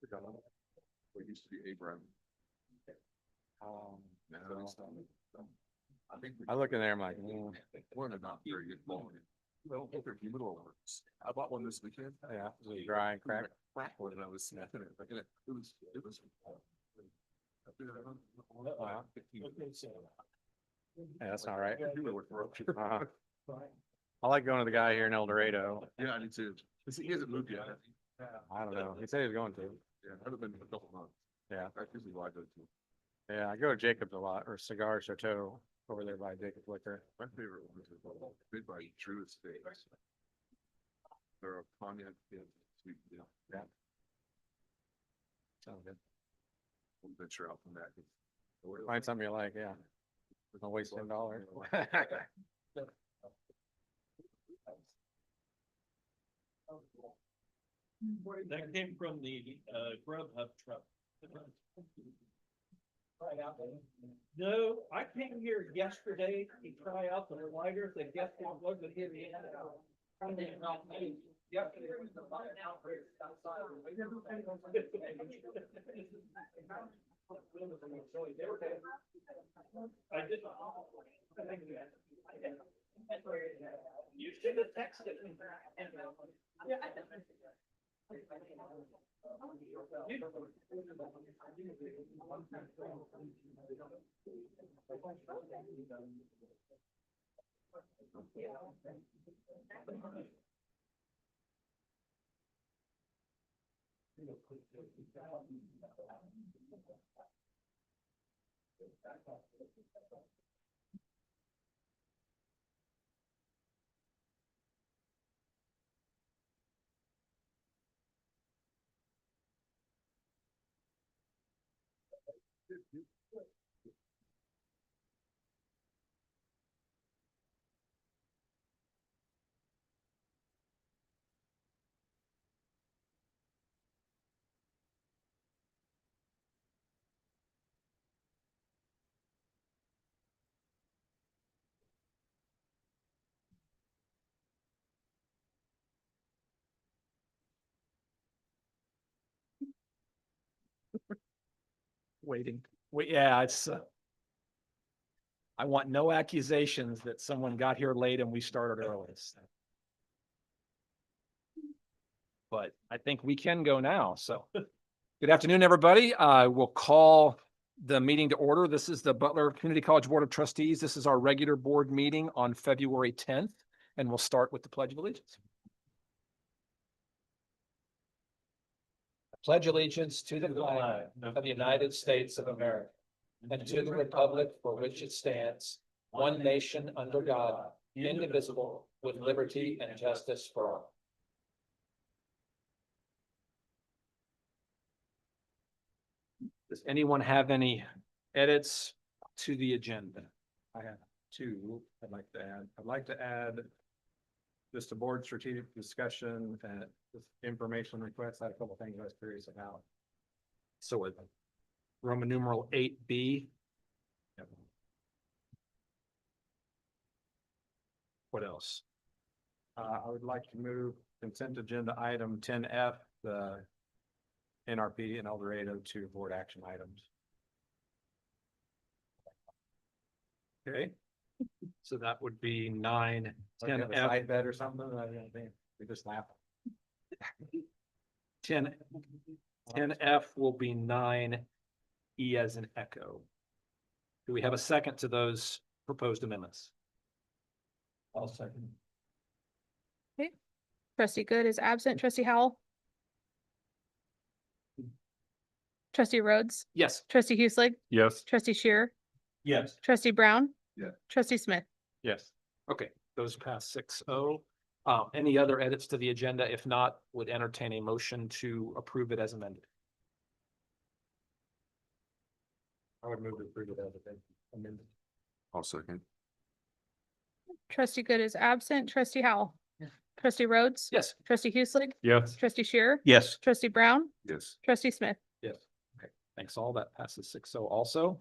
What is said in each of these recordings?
What used to be Abraham. Now it's not. I think. I look in there, I'm like, We're not very good quality. Well, they're middle works. I bought one this weekend. yeah, it was dry and cracked. Crack one and I was snapping it. Like, it was. Wow. Yeah, that's not right. Uh-huh. I like going to the guy here in El Dorado. Yeah, I do too. He hasn't moved yet. I don't know. He said he was going to. Yeah, I haven't been in a couple months. Yeah. That's usually why I go to. Yeah, I go to Jacob's a lot, or Cigar Chateau over there by Jacob's Liquor. My favorite one is made by True Estates. They're a cognac, yeah, sweet, yeah. Yeah. Sounds good. We'll venture out from that. Find something you like, yeah. Don't waste $10. That came from the Grubhub truck. No, I came here yesterday to try out the lighter. The guest wasn't here yet. Yesterday was the fun outbreak outside. I did. You should have texted me. Waiting. Wait, yeah, it's. I want no accusations that someone got here late and we started early. But I think we can go now. So good afternoon, everybody. We'll call the meeting to order. This is the Butler Community College Board of Trustees. This is our regular board meeting on February 10th, and we'll start with the Pledge of Allegiance. I pledge allegiance to the flag of the United States of America and to the republic for which it stands, one nation under God, indivisible, with liberty and justice for all. Does anyone have any edits to the agenda? I have two I'd like to add. I'd like to add just a board strategic discussion and just information requests. I had a couple of things I was curious about. So with Roman numeral 8B. Yep. What else? I would like to move consent agenda item 10F, the NRP and El Dorado to board action items. Okay. So that would be 9, Like you have a 10F, side bet or something. I don't think we just laugh. 10F will be 9E as in echo. Do we have a second to those proposed amendments? I'll second. Trustee Good is absent. Trustee Howell. Trustee Rhodes, Yes. trustee Hueslick, Yes. trustee Shearer, Yes. trustee Brown. Yeah. Trustee Smith. Yes. Okay, those pass 6-0. Any other edits to the agenda? If not, would entertain a motion to approve it as amended. I would move to approve it as amended. I'll second. Trustee Good is absent. Trustee Howell. Trustee Rhodes. Yes. Trustee Hueslick, Yes. trustee Shearer, Yes. trustee Brown, Yes. trustee Smith. Yes. Okay, thanks all. That passes 6-0 also.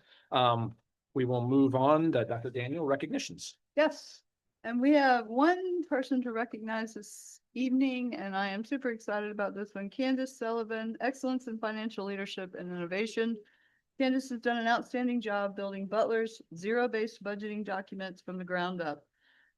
We will move on to Dr. Daniel recognitions. Yes, And we have one person to recognize this evening, and I am super excited about this one. Candace Sullivan, Excellence in Financial Leadership and Innovation. Candace has done an outstanding job building Butler's zero-based budgeting documents from the ground up.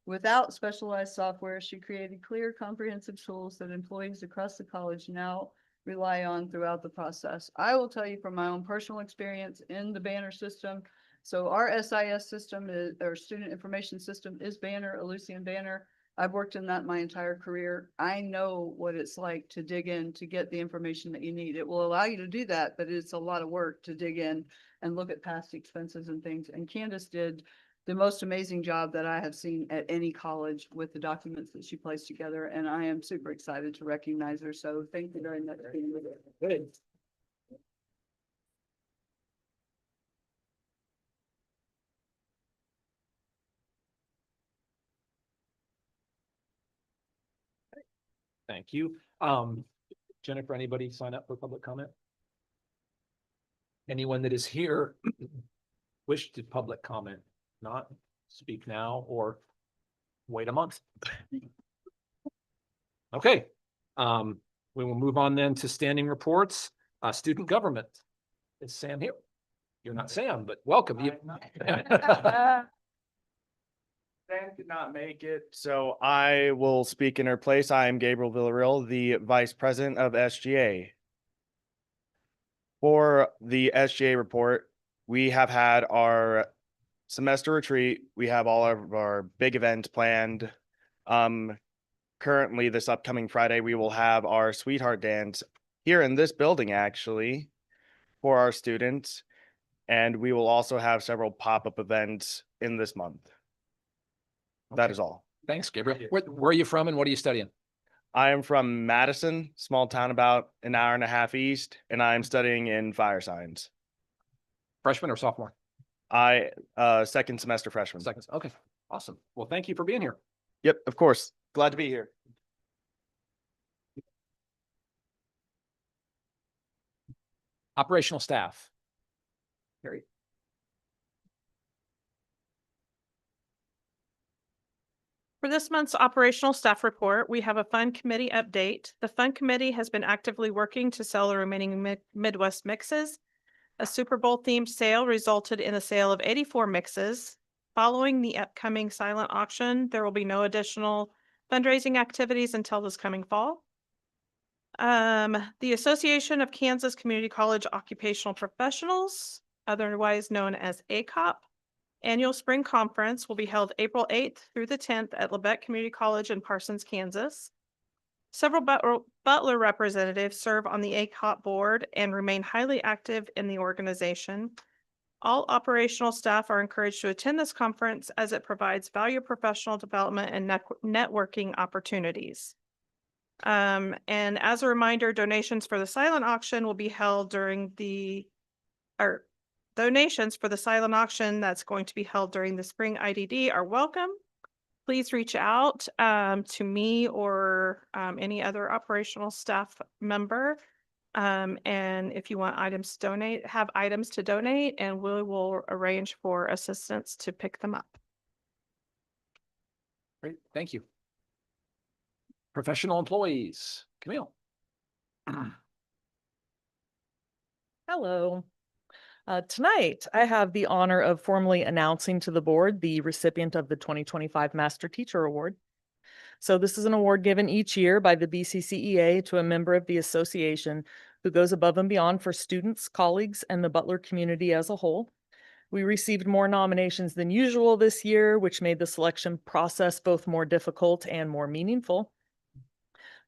Without specialized software, she created clear, comprehensive tools that employees across the college now rely on throughout the process. I will tell you from my own personal experience in the Banner system. So our SIS system is, or Student Information System, is Banner, Ellucian Banner. I've worked in that my entire career. I know what it's like to dig in to get the information that you need. It will allow you to do that, but it's a lot of work to dig in and look at past expenses and things. And Candace did the most amazing job that I have seen at any college with the documents that she placed together. And I am super excited to recognize her. So thank you very much. Good. Thank you. Jennifer, anybody sign up for public comment? Anyone that is here wish to public comment, not speak now or wait a month. Okay, we will move on then to standing reports. Student government. Is Sam here? You're not Sam, but welcome. You. Dan could not make it, so I will speak in her place. I am Gabriel Villarreal, the Vice President of SGA. For the SGA report, we have had our semester retreat. We have all of our big events planned. Currently, this upcoming Friday, we will have our Sweetheart Dance here in this building, actually, for our students. And we will also have several pop-up events in this month. That Okay. is all. Thanks, Gabriel. Where are you from and what are you studying? I am from Madison, small town about an hour and a half east, and I'm studying in fire science. Freshman or sophomore? Second semester freshman. Seconds. Okay, awesome. Well, thank you for being here. Yep, of course. Glad to be here. Operational staff. Harry. For this month's operational staff report, we have a fund committee update. The fund committee has been actively working to sell the remaining Midwest mixes. A Super Bowl themed sale resulted in the sale of 84 mixes. Following the upcoming silent auction, there will be no additional fundraising activities until this coming fall. The Association of Kansas Community College Occupational Professionals, otherwise known as ACOP, Annual Spring Conference will be held April 8th through the 10th at Lebec Community College in Parsons, Kansas. Several Butler representatives serve on the ACOP board and remain highly active in the organization. All operational staff are encouraged to attend this conference as it provides valuable professional development and networking opportunities. And as a reminder, donations for the silent auction will be held during donations for the silent auction that's going to be held during the spring IDD are welcome. Please reach out to me or any other operational staff member. And if you want items to donate, have items to donate, and we will arrange for assistance to pick them up. Great, thank you. Professional employees. Camille. Hello. Tonight, I have the honor of formally announcing to the board the recipient of the 2025 Master Teacher Award. So this is an award given each year by the BCCEA to a member of the association who goes above and beyond for students, colleagues, and the Butler community as a whole. We received more nominations than usual this year, which made the selection process both more difficult and more meaningful.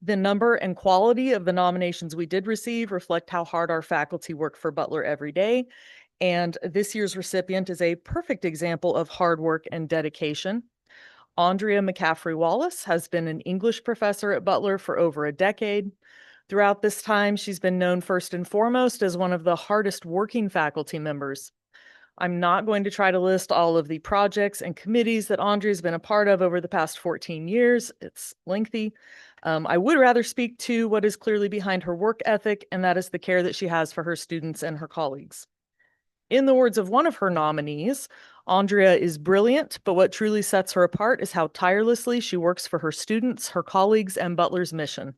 The number and quality of the nominations we did receive reflect how hard our faculty work for Butler every day. And this year's recipient is a perfect example of hard work and dedication. Andrea McCaffrey Wallace has been an English professor at Butler for over a decade. Throughout this time, she's been known first and foremost as one of the hardest working faculty members. I'm not going to try to list all of the projects and committees that Andrea's been a part of over the past 14 years. It's lengthy. I would rather speak to what is clearly behind her work ethic, and that is the care that she has for her students and her colleagues. In the words of one of her nominees, Andrea is brilliant, but what truly sets her apart is how tirelessly she works for her students, her colleagues, and Butler's mission.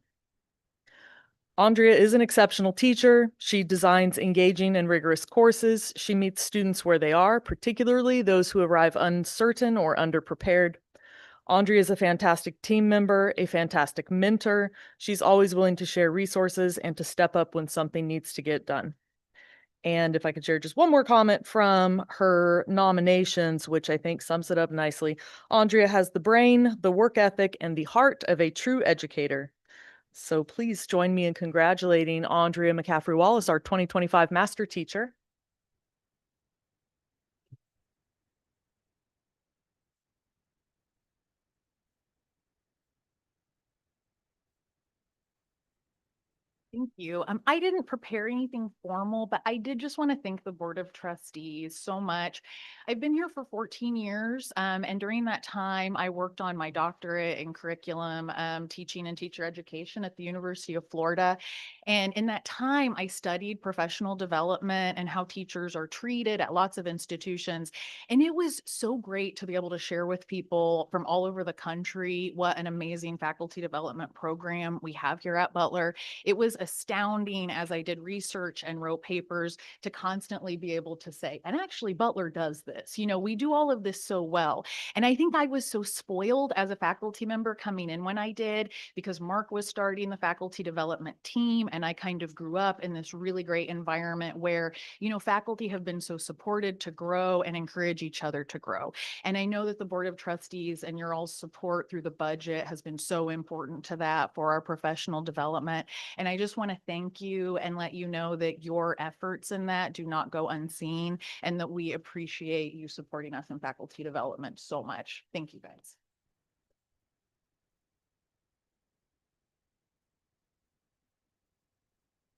Andrea is an exceptional teacher. She designs engaging and rigorous courses. She meets students where they are, particularly those who arrive uncertain or underprepared. Andrea is a fantastic team member, a fantastic mentor. She's always willing to share resources and to step up when something needs to get done. And if I could share just one more comment from her nominations, which I think sums it up nicely. Andrea has the brain, the work ethic, and the heart of a true educator. So please join me in congratulating Andrea McCaffrey Wallace, our 2025 master teacher. Thank you. I didn't prepare anything formal, but I did just want to thank the Board of Trustees so much. I've been here for 14 years, and during that time, I worked on my doctorate in curriculum, teaching and teacher education at the University of Florida. And in that time, I studied professional development and how teachers are treated at lots of institutions. And it was so great to be able to share with people from all over the country what an amazing faculty development program we have here at Butler. It was astounding as I did research and wrote papers to constantly be able to say, and actually Butler does this, we do all of this so well. And I think I was so spoiled as a faculty member coming in when I did, because Mark was starting the faculty development team and I kind of grew up in this really great environment where, faculty have been so supported to grow and encourage each other to grow. And I know that the Board of Trustees and your all's support through the budget has been so important to that for our professional development. And I just want to thank you and let you know that your efforts in that do not go unseen and that we appreciate you supporting us in faculty development so much. Thank you, guys.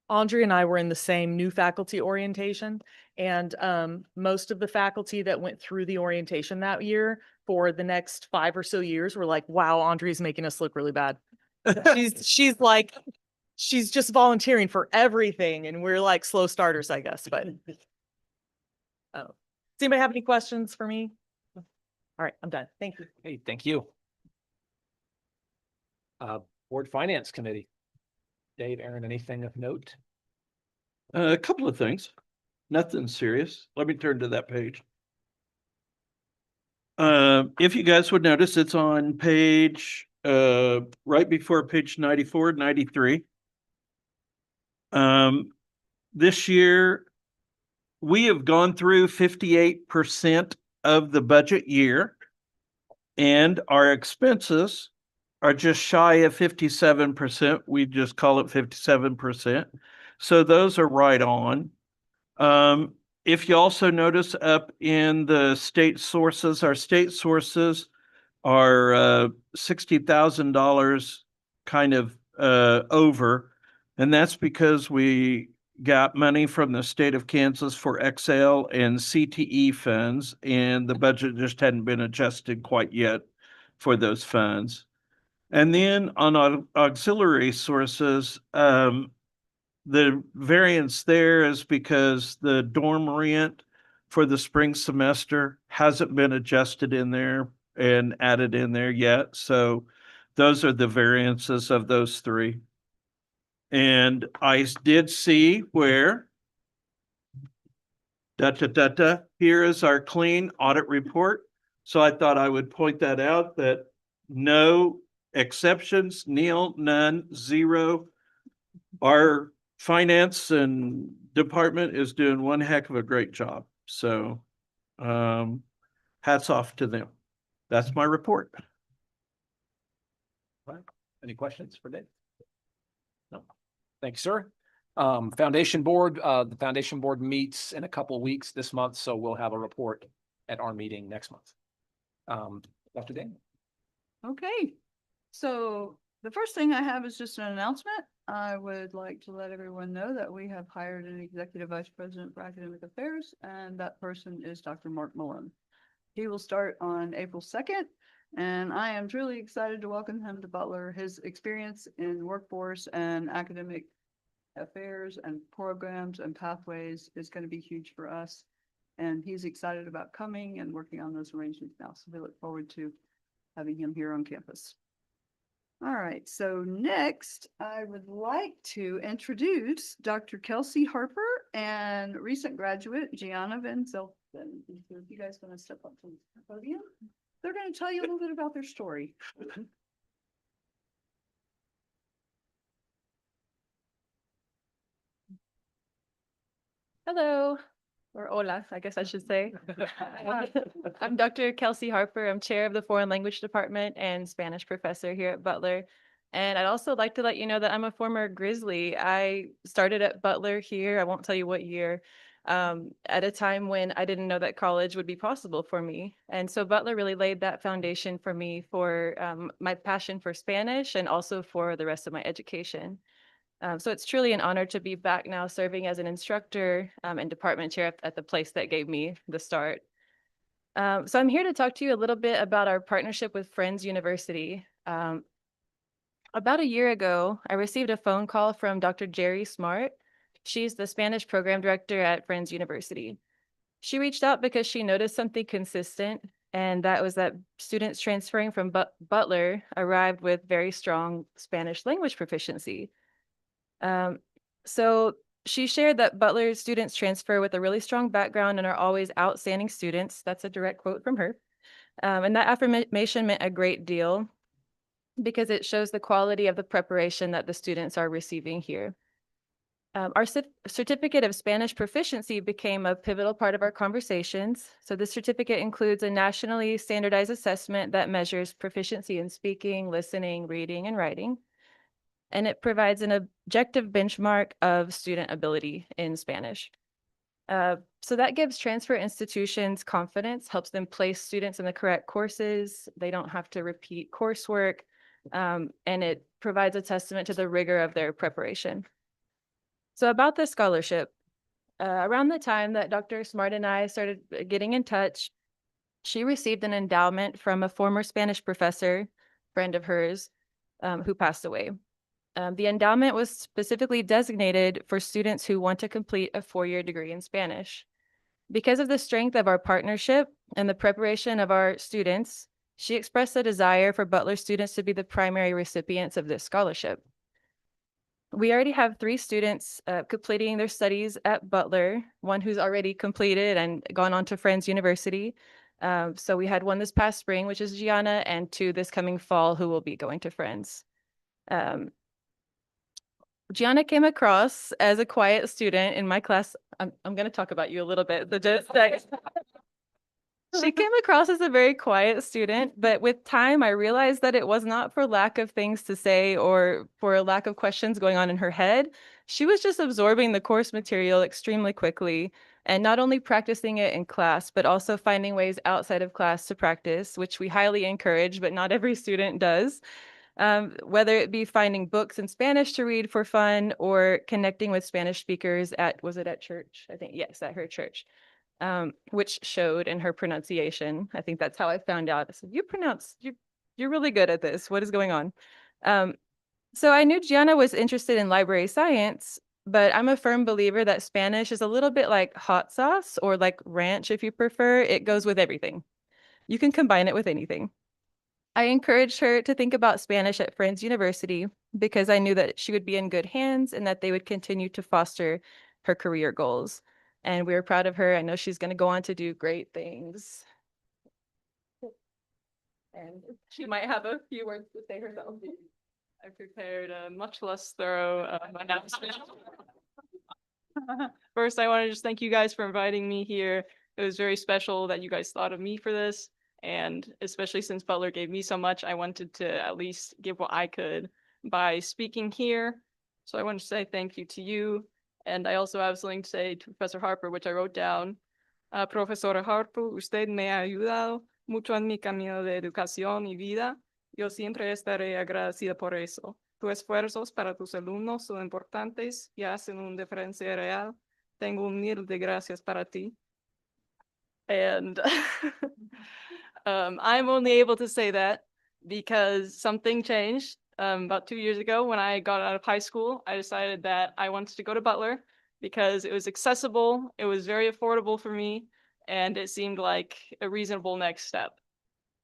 Andrea and I were in the same new faculty orientation, and most of the faculty that went through the orientation that year for the next 5 or so years were like, wow, Andrea's making us look really bad. She's like, she's just volunteering for everything, and we're like slow starters, I guess. But does anybody have any questions for me? All right, I'm done. Thank you. Hey, thank you. Board Finance Committee. Dave, Aaron, anything of note? A couple of things, nothing serious. Let me turn to that page. If you guys would notice, it's on page, right before page 94, 93. This year, we have gone through 58% of the budget year, and our expenses are just shy of 57%. We just call it 57%. So those are right on. If you also notice up in the state sources, our state sources are $60,000 kind of over. And that's because we got money from the state of Kansas for XL and CTE funds, and the budget just hadn't been adjusted quite yet for those funds. And then on auxiliary sources, the variance there is because the dorm rent for the spring semester hasn't been adjusted in there and added in there yet. So those are the variances of those three. And I did see where here is our clean audit report. So I thought I would point that out, that no exceptions, nil, none, zero. Our finance and department is doing one heck of a great job. So hats off to them. That's my report. Any questions for Dave? No. Thanks, sir. Foundation Board, the Foundation Board meets in a couple of weeks this month, so we'll have a report at our meeting next month. Dr. Daniel. Okay, so the first thing I have is just an announcement. I would like to let everyone know that we have hired an executive vice president for academic affairs, and that person is Dr. Mark Mullen. He will start on April 2nd, and I am truly excited to welcome him to Butler. His experience in workforce and academic affairs and programs and pathways is going to be huge for us. And he's excited about coming and working on those arrangements now. So we look forward to having him here on campus. All right, so next I would like to introduce Dr. Kelsey Harper and recent graduate Gianna Van Zelten. So if you guys want to step up to the podium, they're going to tell you a little bit about their story. Hello, or hola, I guess I should say. I'm Dr. Kelsey Harper. I'm chair of the Foreign Language Department and Spanish professor here at Butler. And I'd also like to let you know that I'm a former Grizzly. I started at Butler here, I won't tell you what year, at a time when I didn't know that college would be possible for me. And so Butler really laid that foundation for me for my passion for Spanish and also for the rest of my education. So it's truly an honor to be back now serving as an instructor and department chair at the place that gave me the start. So I'm here to talk to you a little bit about our partnership with Friends University. About a year ago, I received a phone call from Dr. Jerry Smart. She's the Spanish program director at Friends University. She reached out because she noticed something consistent, and that was that students transferring from Butler arrived with very strong Spanish language proficiency. So she shared that Butler students transfer with a really strong background and are always outstanding students. That's a direct quote from her. And that affirmation meant a great deal because it shows the quality of the preparation that the students are receiving here. Our certificate of Spanish proficiency became a pivotal part of our conversations. So this certificate includes a nationally standardized assessment that measures proficiency in speaking, listening, reading, and writing. And it provides an objective benchmark of student ability in Spanish. So that gives transfer institutions confidence, helps them place students in the correct courses. They don't have to repeat coursework, and it provides a testament to the rigor of their preparation. So about this scholarship, around the time that Dr. Smart and I started getting in touch, she received an endowment from a former Spanish professor, friend of hers, who passed away. The endowment was specifically designated for students who want to complete a 4-year degree in Spanish. Because of the strength of our partnership and the preparation of our students, she expressed a desire for Butler students to be the primary recipients of this scholarship. We already have 3 students completing their studies at Butler, one who's already completed and gone on to Friends University. So we had one this past spring, which is Gianna, and 2 this coming fall who will be going to Friends. Gianna came across as a quiet student in my class. I'm going to talk about you a little bit. She came across as a very quiet student, but with time, I realized that it was not for lack of things to say or for a lack of questions going on in her head. She was just absorbing the course material extremely quickly and not only practicing it in class, but also finding ways outside of class to practice, which we highly encourage, but not every student does. Whether it be finding books in Spanish to read for fun or connecting with Spanish speakers was it at church? I think, yes, at her church. Which showed in her pronunciation. I think that's how I found out. I said, you're really good at this. What is going on? So I knew Gianna was interested in library science, but I'm a firm believer that Spanish is a little bit like hot sauce or like ranch, if you prefer. It goes with everything. You can combine it with anything. I encouraged her to think about Spanish at Friends University because I knew that she would be in good hands and that they would continue to foster her career goals. And we were proud of her. I know she's going to go on to do great things. And she might have a few words to say herself. I prepared a much less thorough announcement. First, I want to just thank you guys for inviting me here. It was very special that you guys thought of me for this. And especially since Butler gave me so much, I wanted to at least give what I could by speaking here. So I want to say thank you to you. And I also have something to say to Professor Harper, which I wrote down. Profesora Harper, usted me ha ayudado mucho en mi camino de educación y vida. Yo siempre estaré agradecida por eso. Tus esfuerzos para tus alumnos son importantes y hacen una diferencia real. Tengo un mil de gracias para ti. And I'm only able to say that because something changed. About 2 years ago, when I got out of high school, I decided that I wanted to go to Butler because it was accessible. It was very affordable for me. and it seemed like a reasonable next step.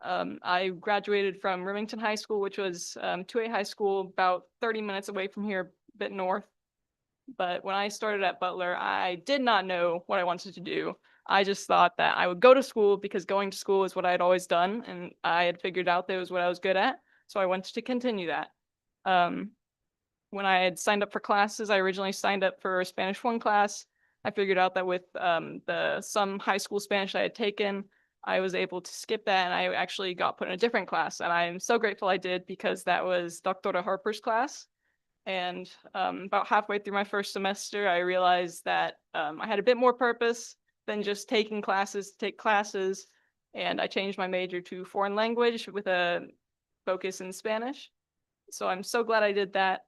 I graduated from Remington High School, which was 2A high school about 30 minutes away from here, a bit north. But when I started at Butler, I did not know what I wanted to do. I just thought that I would go to school because going to school is what I had always done, and I had figured out that it was what I was good at. So I wanted to continue that. When I had signed up for classes, I originally signed up for a Spanish 1 class. I figured out that with some high school Spanish I had taken, I was able to skip that, and I actually got put in a different class. And I'm so grateful I did, because that was Dr. Harper's class. And about halfway through my first semester, I realized that I had a bit more purpose than just taking classes to take classes. And I changed my major to foreign language with a focus in Spanish. So I'm so glad I did that.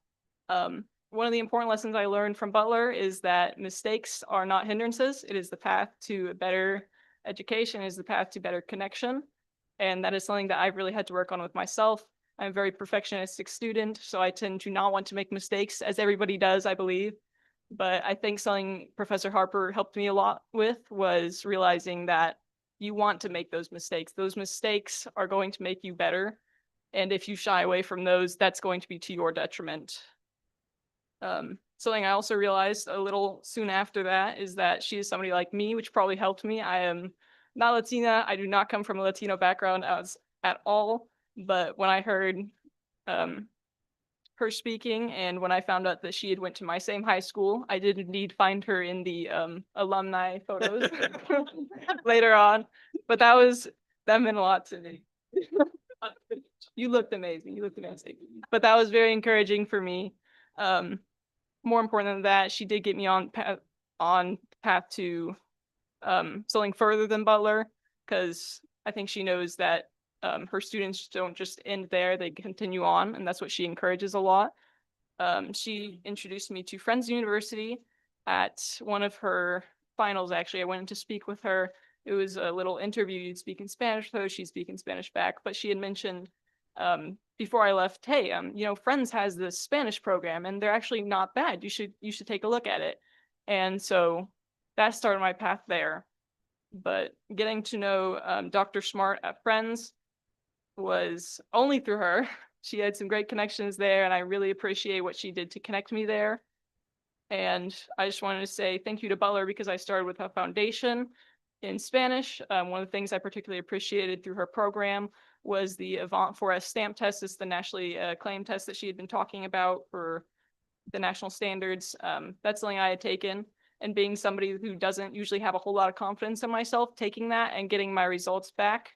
One of the important lessons I learned from Butler is that mistakes are not hindrances. It is the path to a better education, is the path to better connection. And that is something that I've really had to work on with myself. I'm a very perfectionistic student, so I tend to not want to make mistakes, as everybody does, I believe. But I think something Professor Harper helped me a lot with was realizing that you want to make those mistakes. Those mistakes are going to make you better. And if you shy away from those, that's going to be to your detriment. Something I also realized a little soon after that is that she is somebody like me, which probably helped me. I am not Latina. I do not come from a Latino background at all. But when I heard her speaking, and when I found out that she had went to my same high school, I did indeed find her in the alumni photos later on. But that meant a lot to me. You looked amazing. You looked amazing. But that was very encouraging for me. More important than that, she did get me on path to something further than Butler, because I think she knows that her students don't just end there, they continue on, and that's what she encourages a lot. She introduced me to Friends University at one of her finals. Actually, I went in to speak with her. It was a little interview. You'd speak in Spanish, though she'd speak in Spanish back. But she had mentioned before I left, hey, Friends has this Spanish program, and they're actually not bad. You should take a look at it. And so that started my path there. But getting to know Dr. Smart at Friends was only through her. She had some great connections there, and I really appreciate what she did to connect me there. And I just wanted to say thank you to Butler, because I started with a foundation in Spanish. One of the things I particularly appreciated through her program was the Avant 4S stamp test. It's the nationally acclaimed test that she had been talking about for the national standards. That's something I had taken, and being somebody who doesn't usually have a whole lot of confidence in myself, taking that and getting my results back.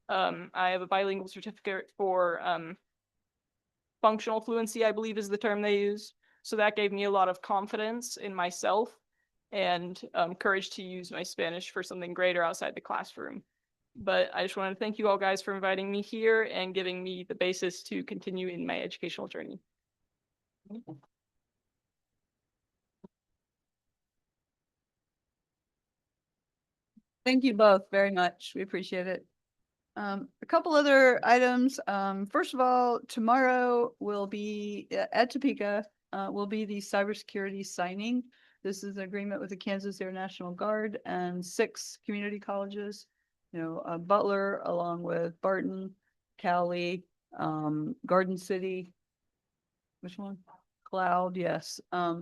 I have a bilingual certificate for functional fluency, I believe is the term they use. So that gave me a lot of confidence in myself and courage to use my Spanish for something greater outside the classroom. But I just want to thank you all guys for inviting me here and giving me the basis to continue in my educational journey. Thank you both very much. We appreciate it. A couple other items. First of all, tomorrow will be at Topeka, will be the cybersecurity signing. This is an agreement with the Kansas Air National Guard and 6 community colleges. Butler, along with Barton, Cowley, Garden City. Which one? Cloud, yes.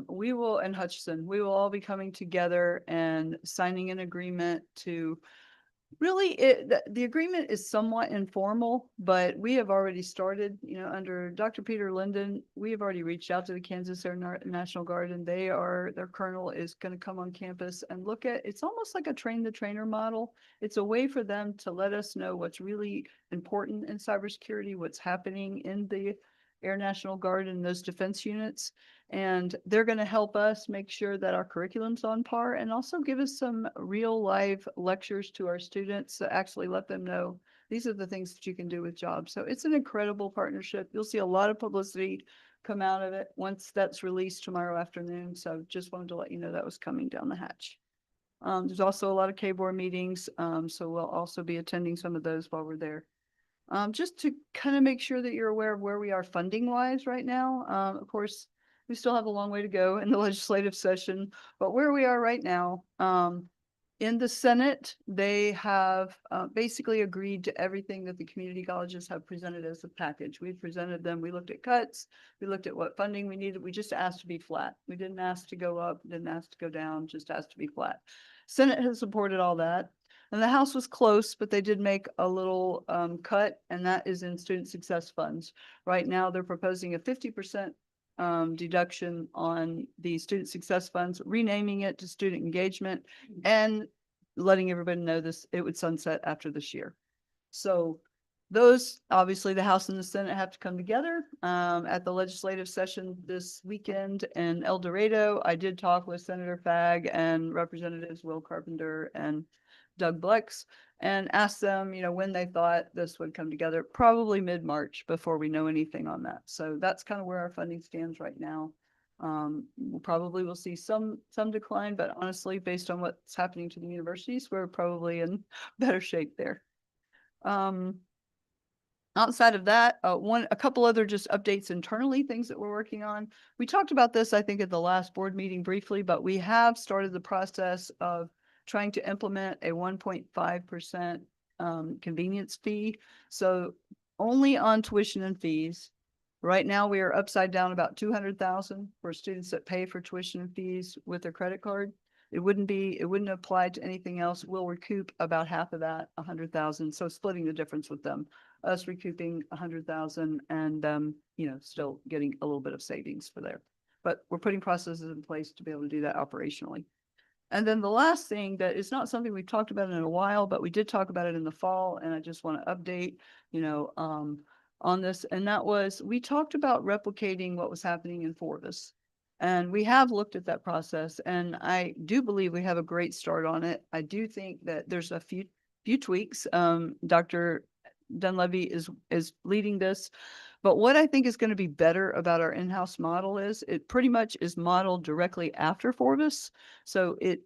We will, and Hutchinson, we will all be coming together and signing an agreement to really, the agreement is somewhat informal, but we have already started, under Dr. Peter Linden, we have already reached out to the Kansas Air National Guard, and their colonel is going to come on campus and look at, it's almost like a train the trainer model. It's a way for them to let us know what's really important in cybersecurity, what's happening in the Air National Guard and those defense units. And they're going to help us make sure that our curriculum's on par, and also give us some real live lectures to our students to actually let them know these are the things that you can do with jobs. So it's an incredible partnership. You'll see a lot of publicity come out of it once that's released tomorrow afternoon. So just wanted to let you know that was coming down the hatch. There's also a lot of K-Board meetings. So we'll also be attending some of those while we're there. Just to kind of make sure that you're aware of where we are funding wise right now. Of course, we still have a long way to go in the legislative session, but where we are right now, In the Senate, they have basically agreed to everything that the community colleges have presented as a package. We presented them, we looked at cuts, we looked at what funding we needed. We just asked to be flat. We didn't ask to go up, didn't ask to go down, just asked to be flat. Senate has supported all that. And the House was close, but they did make a little cut, and that is in student success funds. Right now, they're proposing a 50% deduction on the student success funds, renaming it to student engagement, and letting everybody know this, it would sunset after this year. So those, obviously, the House and the Senate have to come together at the legislative session this weekend in El Dorado. I did talk with Senator Fagg and Representatives Will Carpenter and Doug Blex and asked them, when they thought this would come together, probably mid-March before we know anything on that. So that's kind of where our funding stands right now. We'll probably will see some decline, but honestly, based on what's happening to the universities, we're probably in better shape there. Outside of that, a couple other just updates internally, things that we're working on. We talked about this, I think, at the last board meeting briefly, but we have started the process of trying to implement a 1.5% convenience fee. So only on tuition and fees. Right now, we are upside down about 200,000 for students that pay for tuition and fees with their credit card. It wouldn't apply to anything else. We'll recoup about half of that, 100,000. So splitting the difference with them, us recouping 100,000 and still getting a little bit of savings for there. But we're putting processes in place to be able to do that operationally. And then the last thing that is not something we've talked about in a while, but we did talk about it in the fall, and I just want to update, on this. And that was, we talked about replicating what was happening in Forvis. And we have looked at that process, and I do believe we have a great start on it. I do think that there's a few tweaks. Dr. Dunleavy is leading this. But what I think is going to be better about our in-house model is it pretty much is modeled directly after Forvis. So it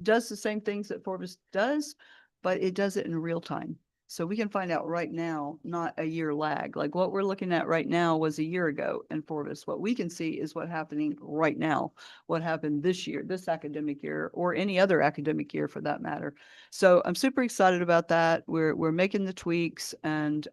does the same things that Forvis does, but it does it in real time. So we can find out right now, not a year lag. Like what we're looking at right now was a year ago in Forvis. What we can see is what's happening right now, what happened this year, this academic year, or any other academic year for that matter. So I'm super excited about that. We're making the tweaks and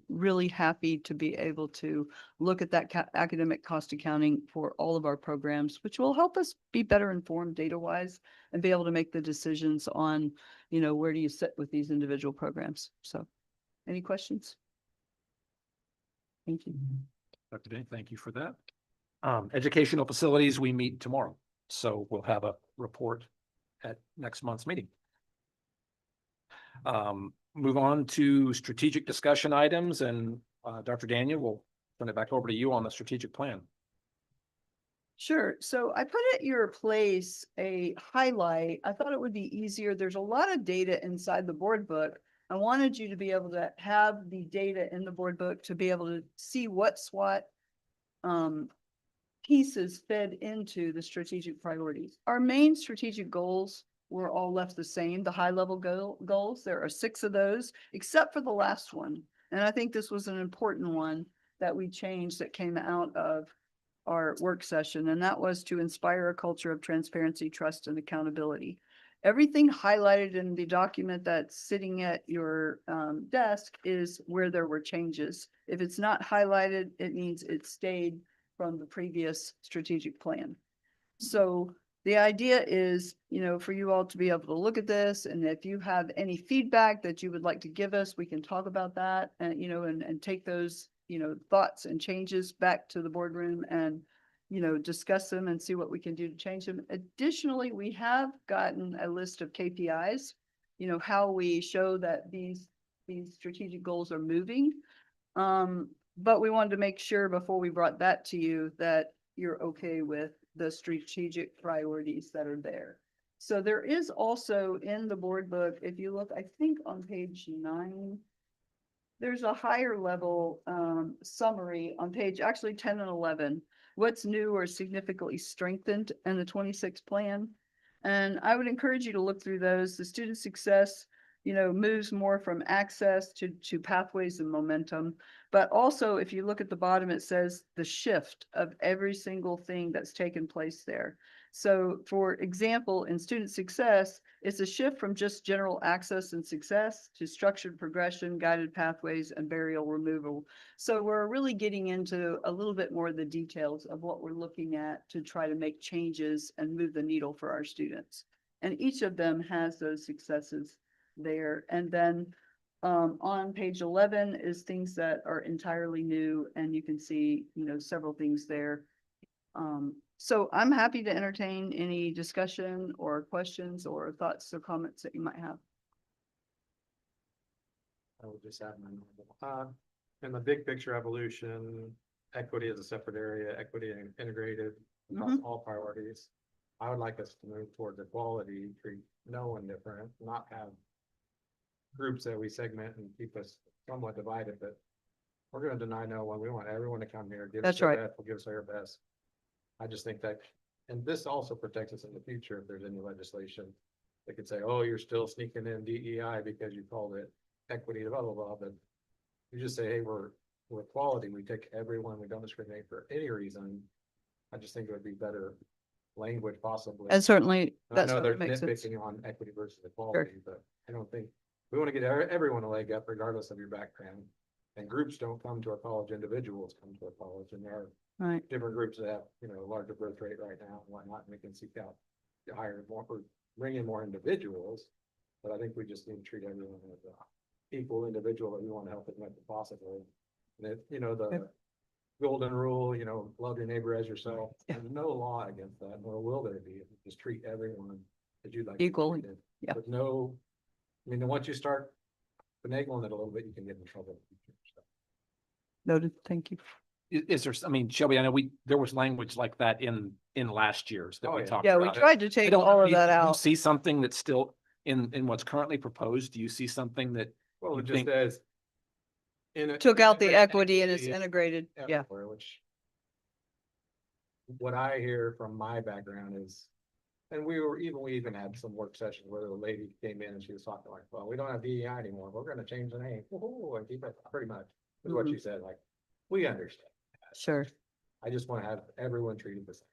really happy to be able to look at that academic cost accounting for all of our programs, which will help us be better informed data-wise and be able to make the decisions on where do you sit with these individual programs? So any questions? Thank you. Dr. Day, thank you for that. Educational facilities, we meet tomorrow. So we'll have a report at next month's meeting. Move on to strategic discussion items, and Dr. Daniel, will turn it back over to you on the strategic plan. Sure. So I put at your place a highlight. I thought it would be easier. There's a lot of data inside the board book. I wanted you to be able to have the data in the board book to be able to see what SWOT pieces fed into the strategic priorities. Our main strategic goals were all left the same, the high level goals. There are 6 of those, except for the last one. And I think this was an important one that we changed that came out of our work session, and that was to inspire a culture of transparency, trust, and accountability. Everything highlighted in the document that's sitting at your desk is where there were changes. If it's not highlighted, it means it stayed from the previous strategic plan. So the idea is, for you all to be able to look at this, and if you have any feedback that you would like to give us, we can talk about that and, and take those thoughts and changes back to the boardroom and, discuss them and see what we can do to change them. Additionally, we have gotten a list of KPIs, how we show that these strategic goals are moving. But we wanted to make sure before we brought that to you that you're okay with the strategic priorities that are there. So there is also in the board book, if you look, I think on page 9, there's a higher level summary on page actually 10 and 11. What's new or significantly strengthened in the 26 plan. And I would encourage you to look through those. The student success, moves more from access to pathways and momentum. But also, if you look at the bottom, it says the shift of every single thing that's taken place there. So for example, in student success, It's a shift from just general access and success to structured progression, guided pathways, and burial removal. So we're really getting into a little bit more of the details of what we're looking at to try to make changes and move the needle for our students. And each of them has those successes there. And then on page 11 is things that are entirely new, and you can see, several things there. So I'm happy to entertain any discussion or questions or thoughts or comments that you might have. I would just add my normal. In the big picture evolution, equity is a separate area, equity and integrated across all priorities. I would like us to move towards equality, treat no one different, not have groups that we segment and keep us somewhat divided, but we're gonna deny no one. We want everyone to come here, give us That's their right. best, will give us their best. I just think that, and this also protects us in the future if there's any legislation. They could say, oh, you're still sneaking in DEI because you called it equity, blah, blah, blah, but you just say, hey, we're equality, we take everyone, we don't discriminate for any reason. I just think it would be better language possibly. And certainly, And I that's know what they're makes sense. nitpicking on equity versus equality, but I don't think, we want to get everyone a leg up regardless of your background. And groups don't come to our college, individuals come to our college, and there are Right. different groups that have, larger birth rate right now and whatnot, and we can seek out to hire more, or bring in more individuals. But I think we just need to treat everyone as a equal individual that we want to help as much as possible. And if, the golden rule, love your neighbor as yourself, there's no law against that, nor will there be. Just treat everyone as you'd like. to be Equally, treated. yeah. With no, once you start finagling it a little bit, you can get in trouble. In the future, so. Noted. Thank you. Is there, Shelby, I know there was language like that in last year's that Oh, we yeah. talked Yeah, about. we tried to I take don't- all of do you- that do you out. See something that's still in what's currently proposed? Do you see something that Well, you it just think- says. Took out the integrate equity and it's equity integrated. Yeah. everywhere, which. What I hear from my background is, and we even had some work sessions where the lady came in and she was talking like, well, we don't have DEI anymore, we're gonna change the name. Woo-hoo, and keep it pretty much, is what she said, like, we understand. Sure. I just wanna have everyone treated the same.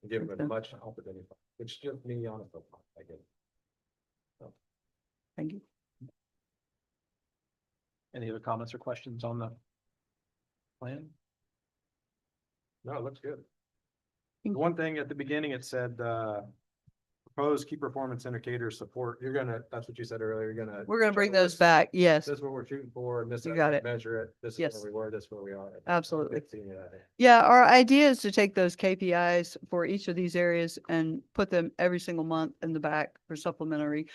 And give them as Okay. much opportunity, which just me on a soapbox, I get it. Thank you. Any other comments or questions on the plan? No, it looks good. The Thank one thing at the beginning, it said, proposed key performance indicators support, that's what you said earlier, We're gonna bring show those us back. Yes, This is what we're shooting for, and this is You how got we it. measure it, this is Yes. where we were, this is where we are. absolutely. Good seeing that. Yeah, our idea is to take those KPIs for each of these areas and put them every single month in the back for supplementary.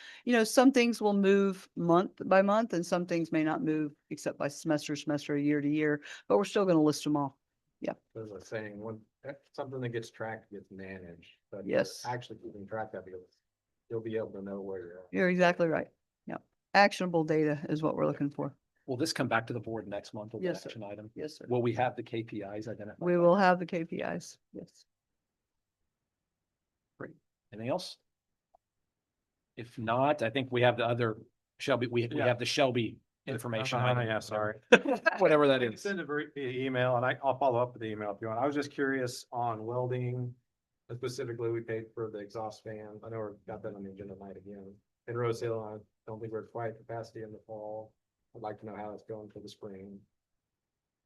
Some things will move month by month and some things may not move except by semester, year to year, but we're still gonna list them all. There's a saying, something that gets tracked gets managed, but Yes. actually keeping track of it, you'll be able to know where you're at. You're exactly right. Yeah. Actionable data is what we're looking for. Will this come back to the board next month as an Yes, sir. action item? Yes, sir. Will we have the KPIs identified? We will have the KPIs. Yes. Anything else? If not, I think we have the other Shelby, we Yeah. have the Shelby information. item. Yeah, sorry. Whatever that You can is. Send it via email, and I'll follow up with the email if you want. I was just curious on welding. Specifically, we paid for the exhaust fan. I know we've got that on the agenda tonight again. In Rose Hill, I don't think we're at quite capacity in the fall. I'd like to know how it's going for the spring.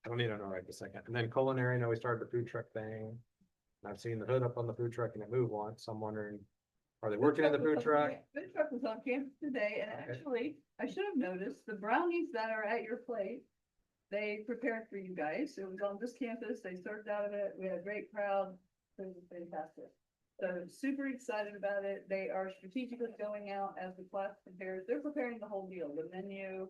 I don't need to know right this second. And then culinary, I know we started the food truck thing. And I've seen the hood up on the food truck and it moved once, so I'm wondering, are they working in the food truck? Food truck was on campus today, and Okay. actually, I should have noticed, the brownies that are at your plate, they prepared for you guys. It was on this campus, they served out of it, we had a great crowd, it was fantastic. So super excited about it. They are strategically going out as the class prepares, they're preparing the whole deal, the menu,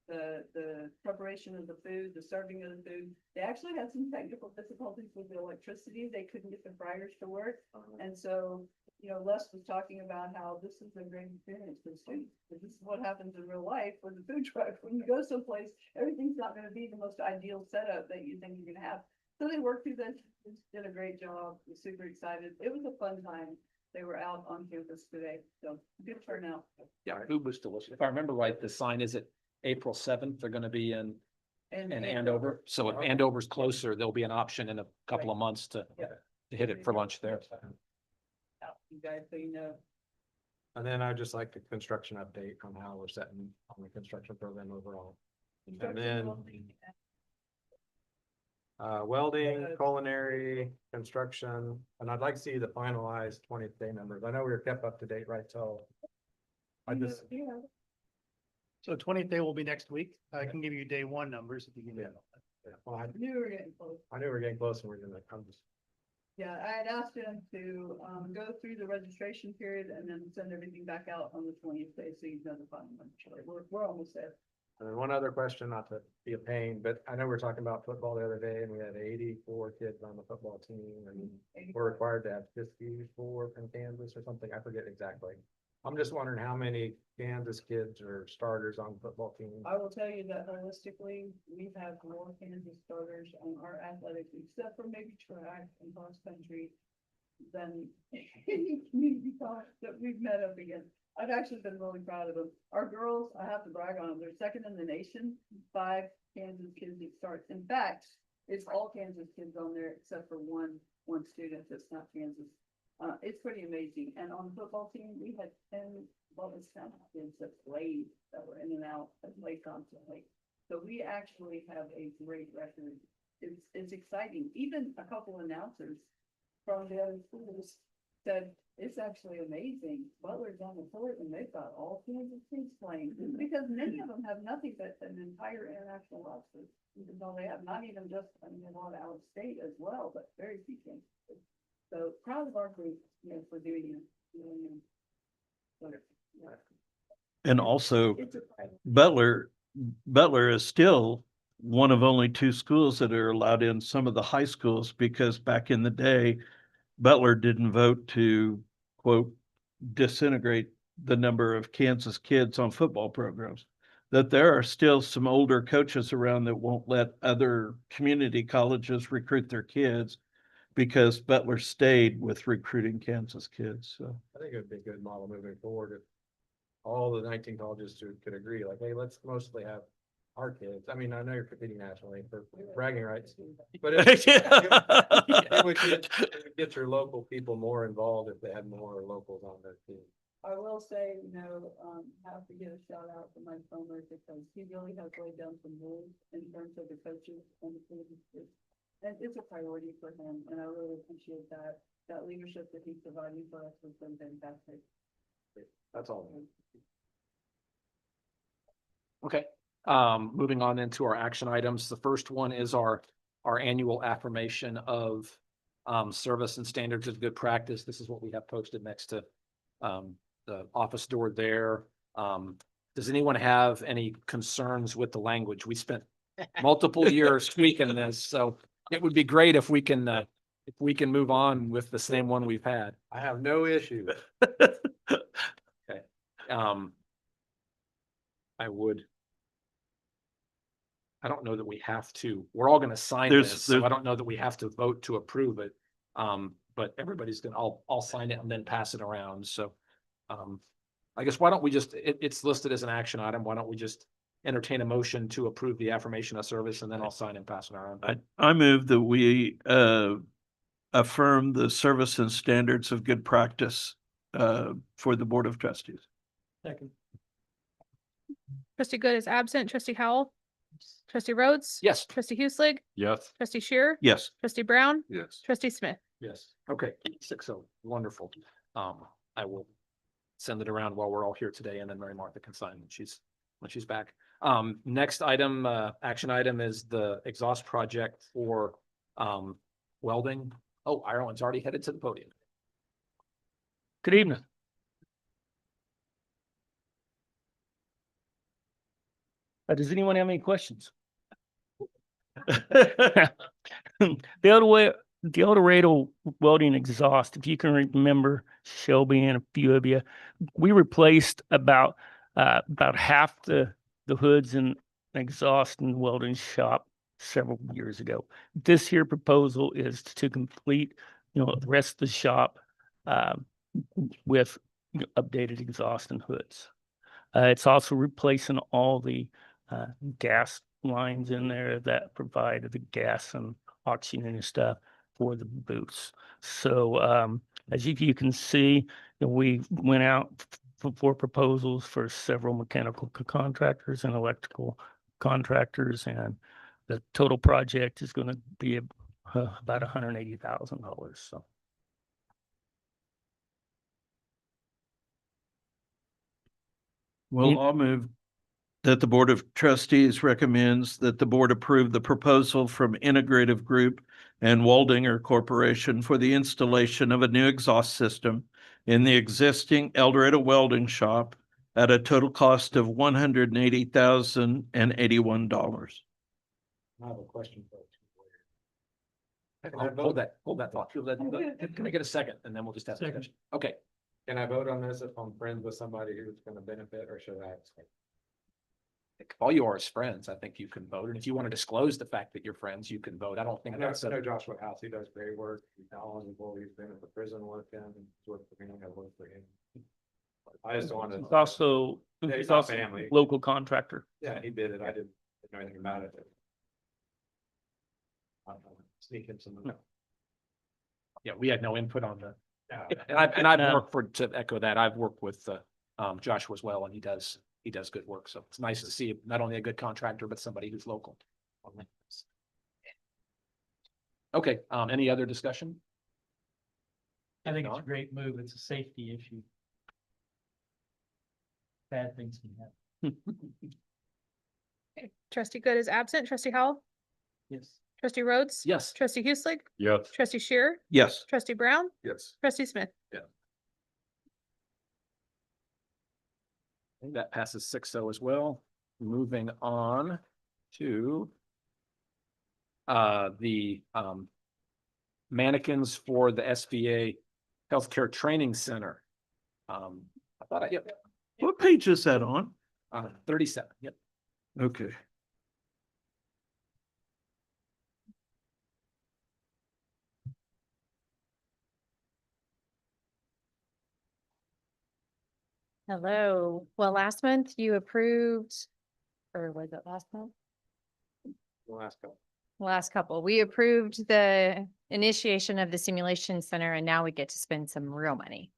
the preparation of the food, the serving of the food. They actually had some technical difficulties with the electricity, they couldn't get the fryers to work. And so, Les was talking about how this is a great experience for the students. Because this is what happens in real life with the food truck. When you go someplace, everything's not gonna be the most ideal setup that you think you're gonna have. So they worked through this, did a great job, was super excited. It was a fun time. They were out on campus today, so good turnout. Yeah, food was delicious. If I remember right, the sign is at April 7th. They're gonna be in Andover. So if Okay. Andover's closer, there'll be an option in a couple of months to Yeah. hit it for lunch there. Out, you guys, so you know. And then I'd just like the construction update on how we're setting on the construction program overall. And then welding, culinary, construction, and I'd like to see the finalized 20th day numbers. I know we were kept up to date right till. I just, So 20th day will be next week. I can give you day one numbers if you give me. well, I Knew we were getting close. knew we were getting close and we're gonna come just. Yeah, I had asked him to, go through the registration period and then send everything back out on the 20th day, so you know the final number. We're almost there. And then one other question, not to be a pain, but I know we were talking about football the other day and we had 84 kids on the football team and we're required to have 54 from Kansas or something. I forget exactly. I'm just wondering how many Kansas kids are starters on the football team. I will tell you that holistically, we've had more Kansas starters on our athletics, except for maybe track and cross country, than any community college that we've met up against. I've actually been really proud of them. Our girls, I have to brag on them. They're second in the nation, 5 Kansas kids that starts. In fact, it's all Kansas kids on there except for one student that's not Kansas. It's pretty amazing. And on the football team, we had 10 Bubbastown kids that played, that were in and out, that played constantly. So we actually have a great record. It's exciting. Even a couple announcers from the other schools said, it's actually amazing. Butler's on the court and they've got all Kansas kids playing, because many of them have nothing but an entire international roster. Even though they have not even just, I mean, a lot out of state as well, but very few Kansas kids. So proud of our group, you know, for doing it. And also It's a pride. Butler is still one of only 2 schools that are allowed in some of the high schools, because back in the day, Butler didn't vote to, quote, disintegrate the number of Kansas kids on football programs. That there are still some older coaches around that won't let other community colleges recruit their kids, because Butler stayed with recruiting Kansas kids. So I think it would be a good model moving forward if all the 19 colleges could agree, like, hey, let's mostly have our kids. I mean, I know you're competing nationally for bragging rights, but it would get your local people more involved if they had more locals on their team. I will say, you know, have to give a shout out to Mike Comer, because he really has laid down some rules in terms of the coaches and the teams. And it's a priority for him, and I really appreciate that leadership that he's providing for us has been fantastic. That's all. Okay, moving on into our action items. The first one is our annual affirmation of service and standards of good practice. This is what we have posted next to the office door there. Does anyone have any concerns with the language? We spent multiple years tweaking this, so it would be great if we can move on with the same one we've had. I have no issue. Okay. I don't know that we have to, we're all gonna sign this, so I don't know that we have to vote to approve it. But everybody's gonna, I'll sign it and then pass it around, so. I guess why don't we just, it's listed as an action item, why don't we just entertain a motion to approve the affirmation of service, and then I'll sign and pass it around. I move that we affirm the service and standards of good practice for the Board of Trustees. Second. Trustee Good is absent. Trustee Howell. Trustee Rhodes. Yes. Trustee Hueslig. Yes. Trustee Shear. Yes. Trustee Brown. Yes. Trustee Smith. Yes. Okay, 6-0, wonderful. I will send it around while we're all here today, and then Mary Martha can sign when she's back. Next item, action item is the exhaust project for welding. Oh, Ireland's already headed to the podium. Good evening. Does anyone have any questions? The El Dorado welding exhaust, if you can remember, Shelby and a few of you, we replaced about half the hoods and exhaust in the welding shop several years ago. This here proposal is to complete, the rest of the shop with updated exhaust and hoods. It's also replacing all the gas lines in there that provide the gas and oxygen and stuff for the booths. So as you can see, we went out for proposals for several mechanical contractors and electrical contractors, and the total project is going to be about $180,000. So. Well, I'll move that the Board of Trustees recommends that the board approve the proposal from Integrative Group and Waldinger Corporation for the installation of a new exhaust system in the existing El Dorado welding shop at a total cost of $180,081. I have a question for you. Hold that thought. Can I get a second and then we'll just have a discussion? Okay. Can I vote on this if I'm friends with somebody who's gonna benefit, or should I abstain? If all you are is friends, I think you can vote. And if you want to disclose the fact that you're friends, you can vote. I don't I think know, that's I know a, Joshua House, he does great work, he's knowledgeable, he's been at the prison working, he's worked for me, I've worked for him. I just don't want to. It's also, Yeah, he's it's not also family. local contractor. Yeah, he did it, I didn't know anything about it. I don't know, sneak in some. No. yeah, we had no input on the, Yeah. and I've No. worked to echo that. I've worked with, Joshua as well, and he does good work. So it's nice to see not only a good contractor, but somebody who's local. Okay, any other discussion? I think it's a Don? great move. It's a safety issue. Bad things can happen. Okay, Trustee Good is absent. Trustee Howell, Yes. trustee Rhodes. Yes. Trustee Hueslick, Yes. trustee Shearer, Yes. trustee Brown, Yes. trustee Smith. I think that passes 6-0 as well. Moving on to the mannequins for the SVA Healthcare Training Center. I thought yep, What page is that on? 37. Yep. Okay. Hello. Well, last month you approved, or was it last month? The last couple. Last couple, we approved the initiation of the simulation center, and now we get to spend some real money.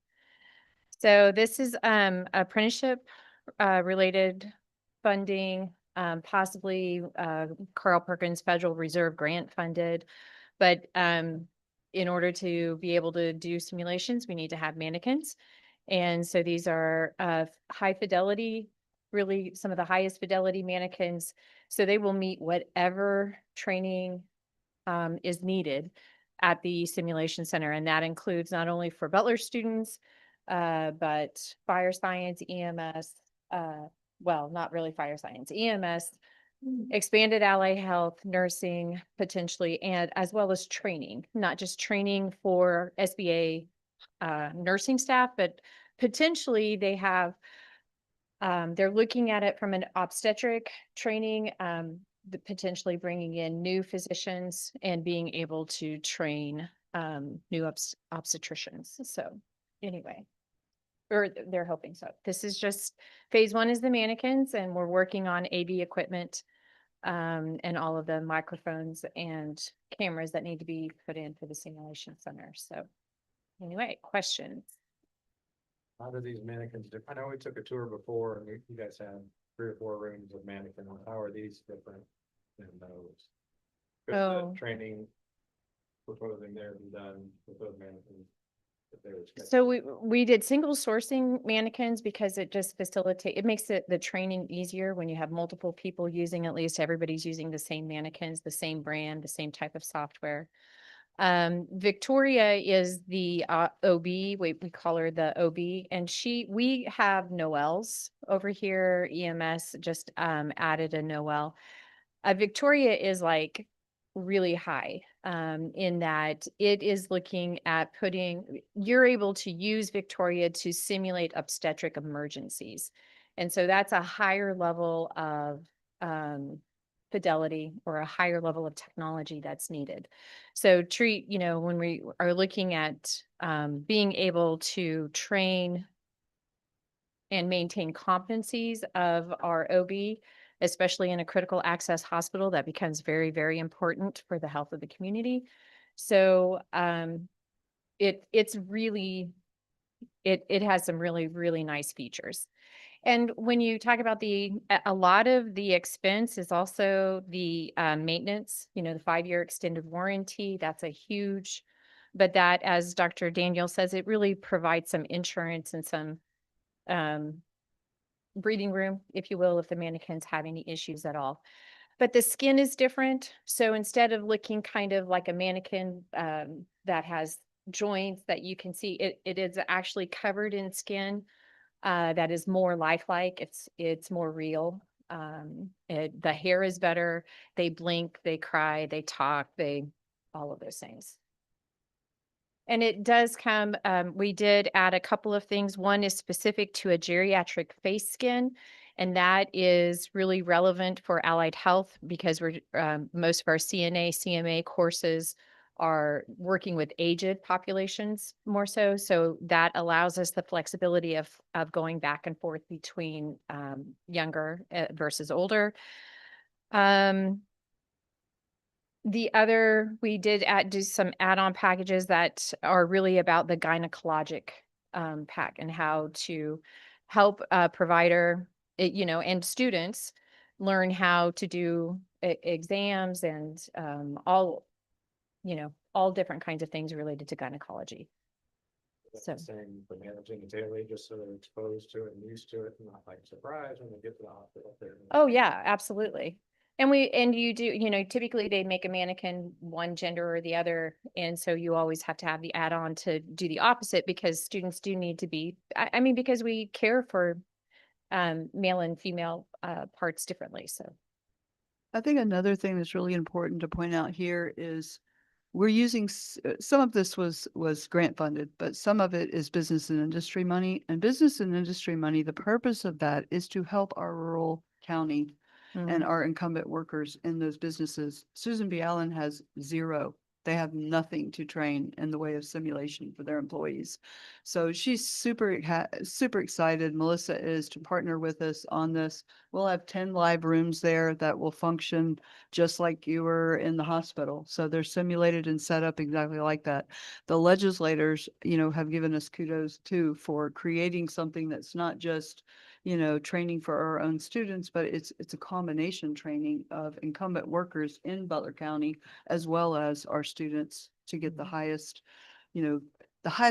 So this is apprenticeship related funding, possibly Carl Perkins Federal Reserve grant funded. But in order to be able to do simulations, we need to have mannequins. And so these are high fidelity, really some of the highest fidelity mannequins. So they will meet whatever training is needed at the simulation center. And that includes not only for Butler students, but fire science, EMS, well, not really fire science, EMS, expanded allied health, nursing potentially, and as well as training, not just training for SBA nursing staff, but potentially they have, they're looking at it from an obstetric training, potentially bringing in new physicians and being able to train new obstetricians. So anyway, or they're hoping so. This is just, phase one is the mannequins, and we're working on AV equipment and all of the microphones and cameras that need to be put in for the simulation center. So anyway, questions? How do these mannequins differ? I know we took a tour before and you guys had 3 or 4 rooms of mannequin. How are these different than those? Could Oh. the training proposing there be done with those mannequins? If they were expected? So we did single sourcing mannequins because it just it makes the training easier when you have multiple people using, at least everybody's using the same mannequins, the same brand, the same type of software. Victoria is the OB, we call her the OB, and we have Noel's over here. EMS just added a Noel. Victoria is like really high in that it is looking at you're able to use Victoria to simulate obstetric emergencies. And so that's a higher level of fidelity or a higher level of technology that's needed. So when we are looking at being able to train and maintain competencies of our OB, especially in a critical access hospital, that becomes very, very important for the health of the community. So it's really it has some really, really nice features. And when you talk about a lot of the expense is also the maintenance, the 5-year extended warranty, that's a huge, but that, as Dr. Daniel says, it really provides some insurance and some um, breathing room, if you will, if the mannequins have any issues at all. But the skin is different. So instead of looking kind of like a mannequin that has joints that you can see, it is actually covered in skin that is more lifelike. It's more real. The hair is better. They blink, they cry, they talk, all of those things. And it does come, we did add a couple of things. One is specific to a geriatric face skin, and that is really relevant for allied health because most of our CNA, CMA courses are working with aged populations more so. So that allows us the flexibility of going back and forth between younger versus older. We did do some add-on packages that are really about the gynecologic pack and how to help a provider, and students learn how to do exams and all different kinds of things related to gynecology. So- Same for managing daily, just so they're exposed to it and used to it, and not like surprised when they get to the hospital. Oh, yeah, absolutely. And you do, typically they make a mannequin one gender or the other. And so you always have to have the add-on to do the opposite because students do need to be, I mean, because we care for male and female parts differently. So. I think another thing that's really important to point out here is we're using, some of this was grant funded, but some of it is business and industry money. And business and industry money, the purpose of that is to help our rural county and our incumbent workers in those businesses. Susan B. Allen has 0. They have nothing to train in the way of simulation for their employees. So she's super excited. Melissa is to partner with us on this. We'll have 10 live rooms there that will function just like you were in the hospital. So they're simulated and set up exactly like that. The legislators, have given us kudos too for creating something that's not just training for our own students, but it's a combination training of incumbent workers in Butler County as well as our students to get the highest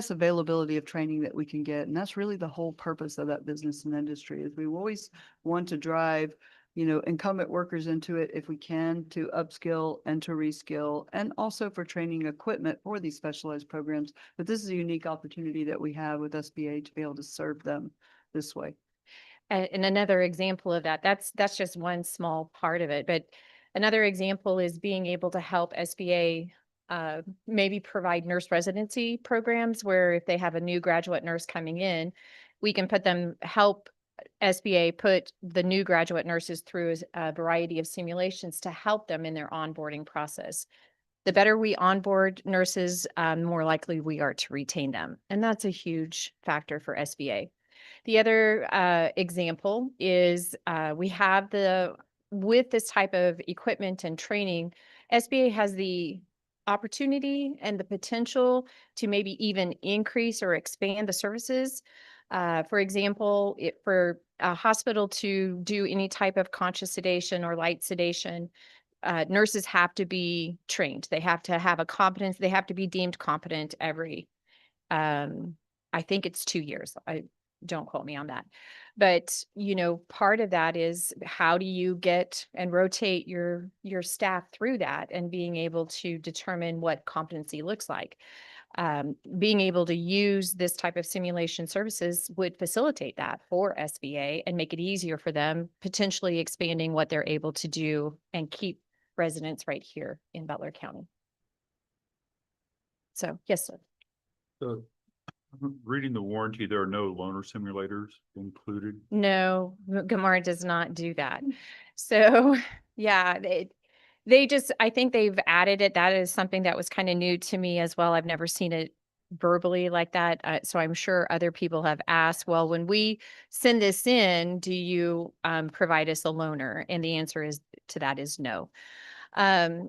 availability of training that we can get. And that's really the whole purpose of that business and industry is we always want to drive, incumbent workers into it if we can to upskill and to reskill and also for training equipment for these specialized programs. But this is a unique opportunity that we have with SBA to be able to serve them this way. And another example of that's just one small part of it. But another example is being able to help SBA maybe provide nurse residency programs where if they have a new graduate nurse coming in, we can help SBA put the new graduate nurses through a variety of simulations to help them in their onboarding process. The better we onboard nurses, more likely we are to retain them. And that's a huge factor for SBA. The other example is with this type of equipment and training, SBA has the opportunity and the potential to maybe even increase or expand the services. For example, for a hospital to do any type of conscious sedation or light sedation, nurses have to be trained. They have to have a competence. They have to be deemed competent every, I think it's 2 years. Don't quote me on that. But, part of that is how do you get and rotate your staff through that and being able to determine what competency looks like. Being able to use this type of simulation services would facilitate that for SBA and make it easier for them, potentially expanding what they're able to do and keep residents right here in Butler County. So, yes, sir. So, reading the warranty, there are no loaner simulators included. No, Gamar does not do that. So, yeah, they just, I think they've added it. That is something that was kind of new to me as well. I've never seen it verbally like that. So I'm sure other people have asked, well, when we send this in, do you provide us a loaner? And the answer to that is no.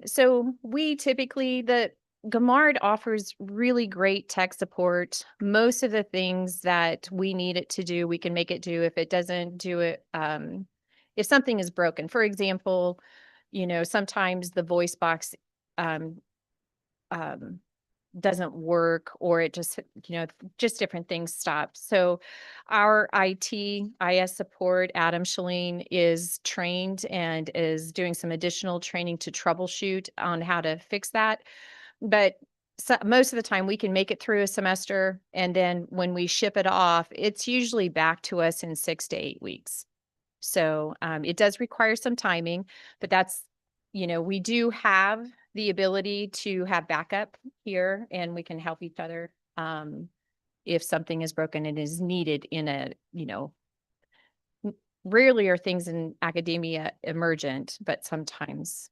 So we typically, Gamard offers really great tech support. Most of the things that we need it to do, we can make it do. If it doesn't do it, if something is broken, for example, sometimes the voice box um, um, doesn't work, or it just, just different things stop. So our IS support, Adam Shalene, is trained and is doing some additional training to troubleshoot on how to fix that. But most of the time we can make it through a semester, and then when we ship it off, it's usually back to us in 6 to 8 weeks. So it does require some timing, but that's, we do have the ability to have backup here, and we can help each other if something is broken and is needed in a, rarely are things in academia emergent, but sometimes,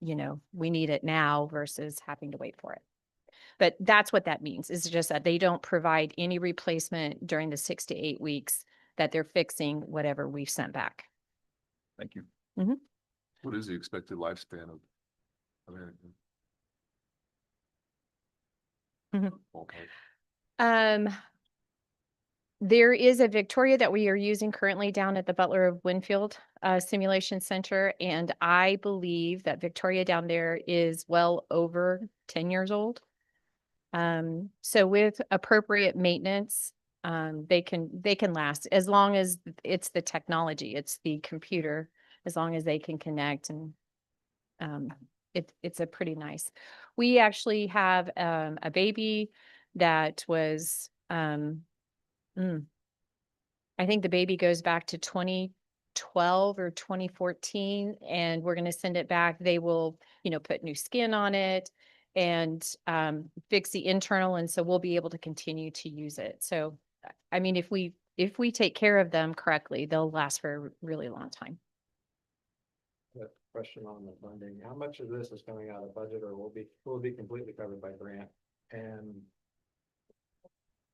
we need it now versus having to wait for it. But that's what that means, is just that they don't provide any replacement during the 6 to 8 weeks that they're fixing whatever we've sent back. Thank you. Mhm. What is the expected lifespan of American? Mhm. Okay. There is a Victoria that we are using currently down at the Butler of Winfield Simulation Center, and I believe that Victoria down there is well over 10 years old. So with appropriate maintenance, they can last as long as it's the technology, it's the computer, as long as they can connect, and it's a pretty nice. We actually have a baby that was I think the baby goes back to 2012 or 2014, and we're going to send it back. They will, put new skin on it and fix the internal, and so we'll be able to continue to use it. So, I mean, if we take care of them correctly, they'll last for a really long time. Question on the funding, how much of this is coming out of budget, or will it be completely covered by grant? And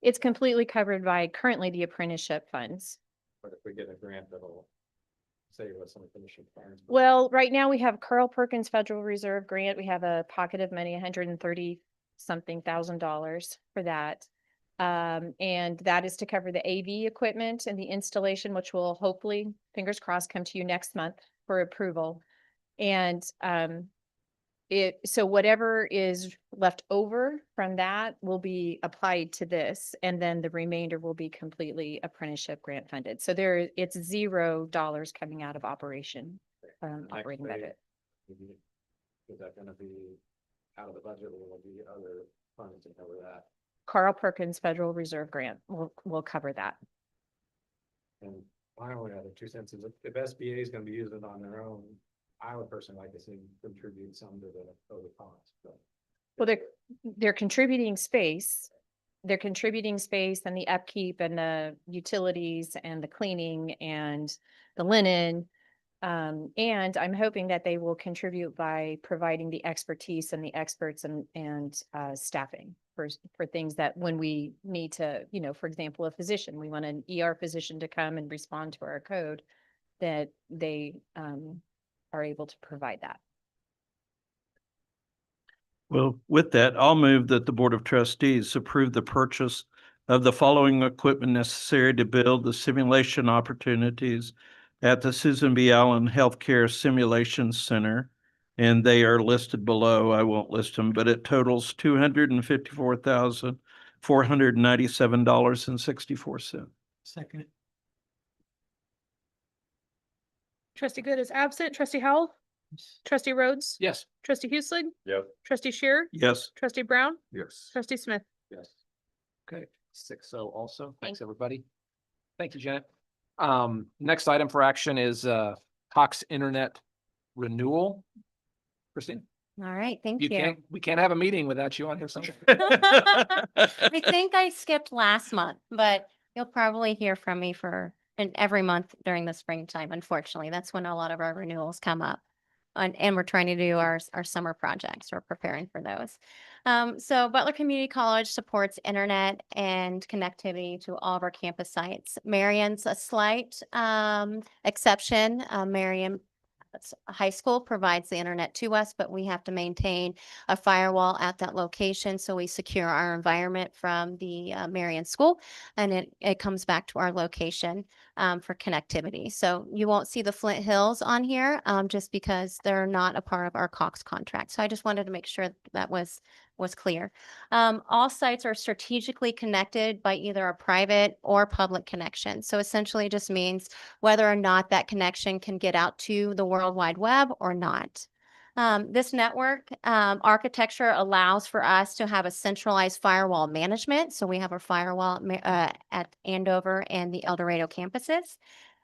It's completely covered by currently the apprenticeship funds. but if we get a grant, that'll save us some apprenticeship funds. Well, right now we have Carl Perkins Federal Reserve grant. We have a pocket of money, $130-something thousand for that. And that is to cover the AV equipment and the installation, which will hopefully, fingers crossed, come to you next month for approval. And so whatever is left over from that will be applied to this, and then the remainder will be completely apprenticeship grant funded. So it's $0 coming out of operating budget. Is that gonna be out of the budget, or will be other funds to cover that? Carl Perkins Federal Reserve grant will cover that. And my only other 2 cents is if SBA is gonna be using it on their own, I would personally like to see them contribute some to the total cost. Well, they're contributing space. They're contributing space and the upkeep and the utilities and the cleaning and the linen. And I'm hoping that they will contribute by providing the expertise and the experts and staffing for things that when we need to, for example, a physician, we want an ER physician to come and respond to our code, that they are able to provide that. Well, with that, I'll move that the Board of Trustees approve the purchase of the following equipment necessary to build the simulation opportunities at the Susan B. Allen Healthcare Simulation Center. And they are listed below. I won't list them, but it totals $254,497.64. Second. Trustee Good is absent. Trustee Howell? Trustee Rhodes? Yes. Trustee Hueslick? Yep. Trustee Shearer? Yes. Trustee Brown? Yes. Trustee Smith? Yes. Okay, 6-0 also. Thanks, everybody. Thank you, Janet. Next item for action is Cox Internet renewal. Christine? All right, thank you. We can't have a meeting without you on here somewhere. I think I skipped last month, but you'll probably hear from me every month during the springtime. Unfortunately, that's when a lot of our renewals come up. And we're trying to do our summer projects. We're preparing for those. So Butler Community College supports internet and connectivity to all of our campus sites. Marion's a slight exception. Marion high school provides the internet to us, but we have to maintain a firewall at that location. So we secure our environment from the Marion School, and it comes back to our location for connectivity. So you won't see the Flint Hills on here just because they're not a part of our Cox contract. So I just wanted to make sure that was clear. All sites are strategically connected by either a private or public connection. So essentially it just means whether or not that connection can get out to the World Wide Web or not. This network architecture allows for us to have a centralized firewall management. So we have our firewall at Andover and the El Dorado campuses,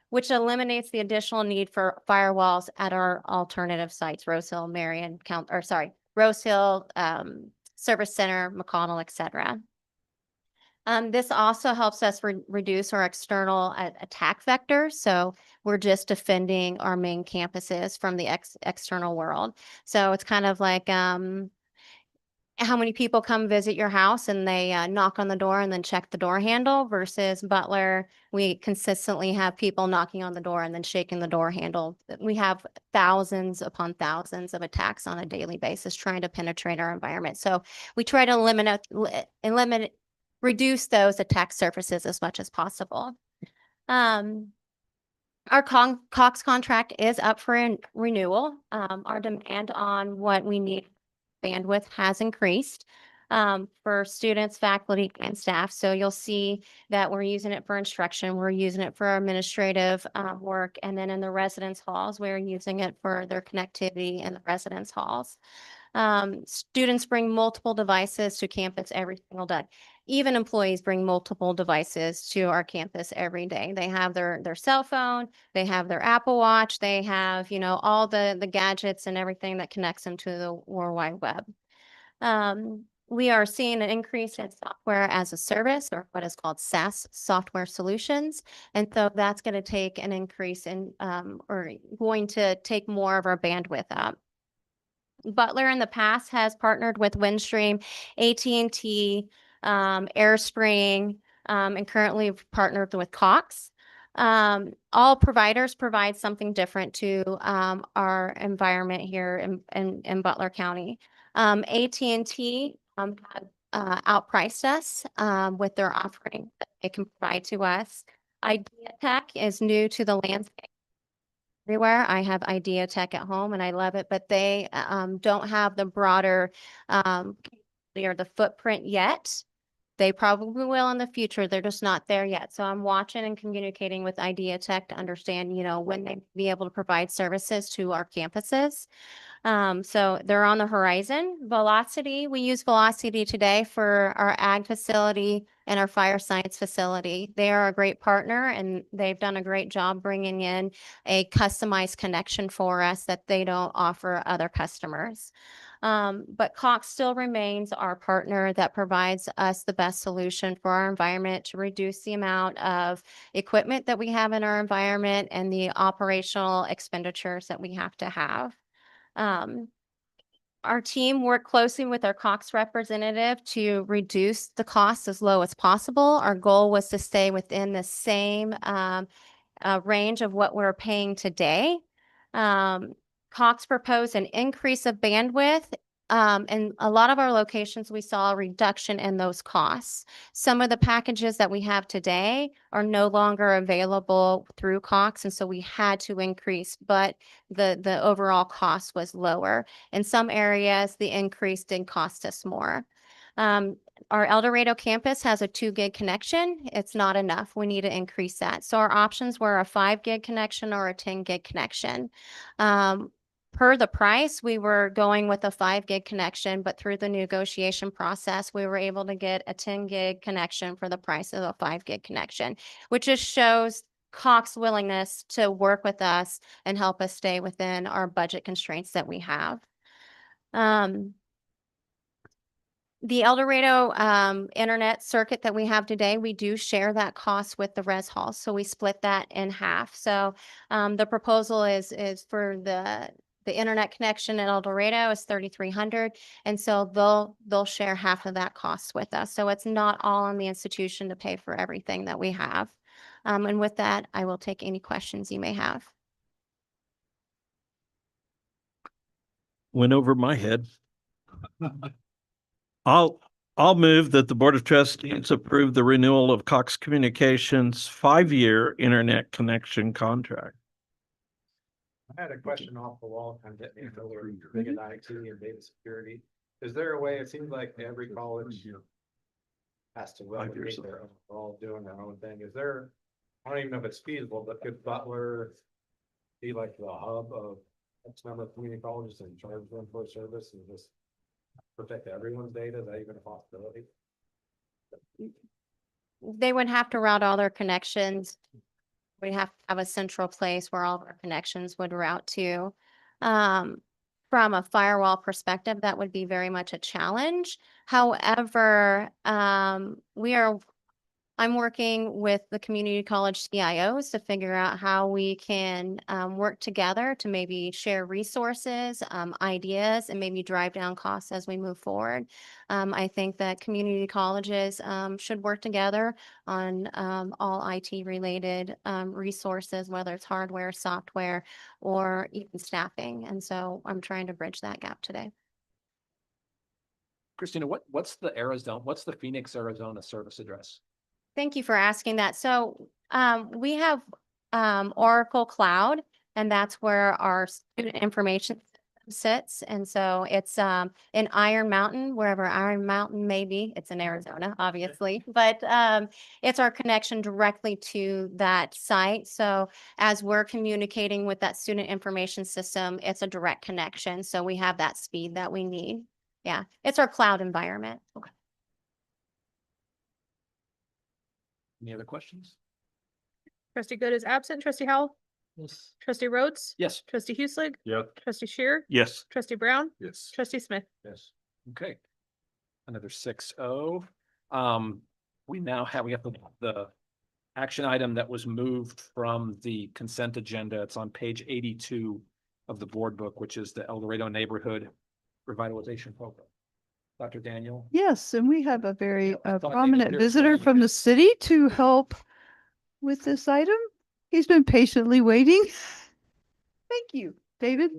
which eliminates the additional need for firewalls at our alternative sites, Rose Hill, Marion, Rose Hill, Service Center, McConnell, etc. This also helps us reduce our external attack vectors. So we're just defending our main campuses from the external world. So it's kind of like how many people come visit your house and they knock on the door and then check the door handle versus Butler. We consistently have people knocking on the door and then shaking the door handle. We have thousands upon thousands of attacks on a daily basis trying to penetrate our environment. So we try to reduce those attack surfaces as much as possible. Our Cox contract is up for renewal. Our demand on what we need bandwidth has increased for students, faculty, and staff. So you'll see that we're using it for instruction. We're using it for administrative work. And then in the residence halls, we're using it for their connectivity in the residence halls. Students bring multiple devices to campus every single day. Even employees bring multiple devices to our campus every day. They have their cell phone, they have their Apple Watch, they have, all the gadgets and everything that connects them to the World Wide Web. We are seeing an increase in software as a service, or what is called SaaS, software solutions. And so that's going to take an increase in, or going to take more of our bandwidth up. Butler in the past has partnered with Windstream, AT&T, AirSpring, and currently we've partnered with Cox. All providers provide something different to our environment here in Butler County. AT&T outpriced us with their offering that they can provide to us. Idea Tech is new to the landscape. Everywhere. I have Idea Tech at home and I love it, but they don't have the broader or the footprint yet. They probably will in the future. They're just not there yet. So I'm watching and communicating with Idea Tech to understand, when they be able to provide services to our campuses. So they're on the horizon. Velocity, we use Velocity today for our ag facility and our fire science facility. They are a great partner and they've done a great job bringing in a customized connection for us that they don't offer other customers. But Cox still remains our partner that provides us the best solution for our environment to reduce the amount of equipment that we have in our environment and the operational expenditures that we have to have. Our team worked closely with our Cox representative to reduce the cost as low as possible. Our goal was to stay within the same range of what we're paying today. Cox proposed an increase of bandwidth. And a lot of our locations, we saw a reduction in those costs. Some of the packages that we have today are no longer available through Cox, and so we had to increase, but the overall cost was lower. In some areas, the increase did cost us more. Our El Dorado campus has a 2 gig connection. It's not enough. We need to increase that. So our options were a 5 gig connection or a 10 gig connection. Per the price, we were going with a 5 gig connection, but through the negotiation process, we were able to get a 10 gig connection for the price of a 5 gig connection, which just shows Cox's willingness to work with us and help us stay within our budget constraints that we have. The El Dorado internet circuit that we have today, we do share that cost with the res hall. So we split that in half. So the proposal is for the internet connection at El Dorado is $3,300. And so they'll share half of that cost with us. So it's not all on the institution to pay for everything that we have. And with that, I will take any questions you may have. went over my head. I'll move that the Board of Trustees approve the renewal of Cox Communications 5-year internet connection contract. I had a question off the wall, kind of getting into big in IT and data security. Is there a way, it seems like every college has to replicate their own, they're all doing their own thing. Is there, I don't even know if it's feasible, but could Butler be like the hub of X number of community colleges and charge them for a service and just protect everyone's data? Is that even a possibility? They would have to route all their connections. We have to have a central place where all of our connections would route to. From a firewall perspective, that would be very much a challenge. However, I'm working with the community college CIOs to figure out how we can work together to maybe share resources, ideas, and maybe drive down costs as we move forward. I think that community colleges should work together on all IT related resources, whether it's hardware, software, or even staffing. And so I'm trying to bridge that gap today. Christina, what's the Phoenix, Arizona service address? Thank you for asking that. So we have Oracle Cloud, and that's where our student information sits. And so it's in Iron Mountain, wherever Iron Mountain may be. It's in Arizona, obviously, but it's our connection directly to that site. So as we're communicating with that student information system, it's a direct connection. So we have that speed that we need. Yeah, it's our cloud environment. Okay. Any other questions? Trustee Good is absent. Trustee Howell? Yes. Trustee Rhodes? Yes. Trustee Hueslick? Yep. Trustee Shear? Yes. Trustee Brown? Yes. Trustee Smith? Yes. Okay. Another 6-0. We have the action item that was moved from the consent agenda. It's on page 82 of the board book, which is the El Dorado Neighborhood Revitalization Program. Dr. Daniel? Yes, and we have a very I thought they prominent were here visitor for- from the city to help with this item. He's been patiently waiting. Thank you, David.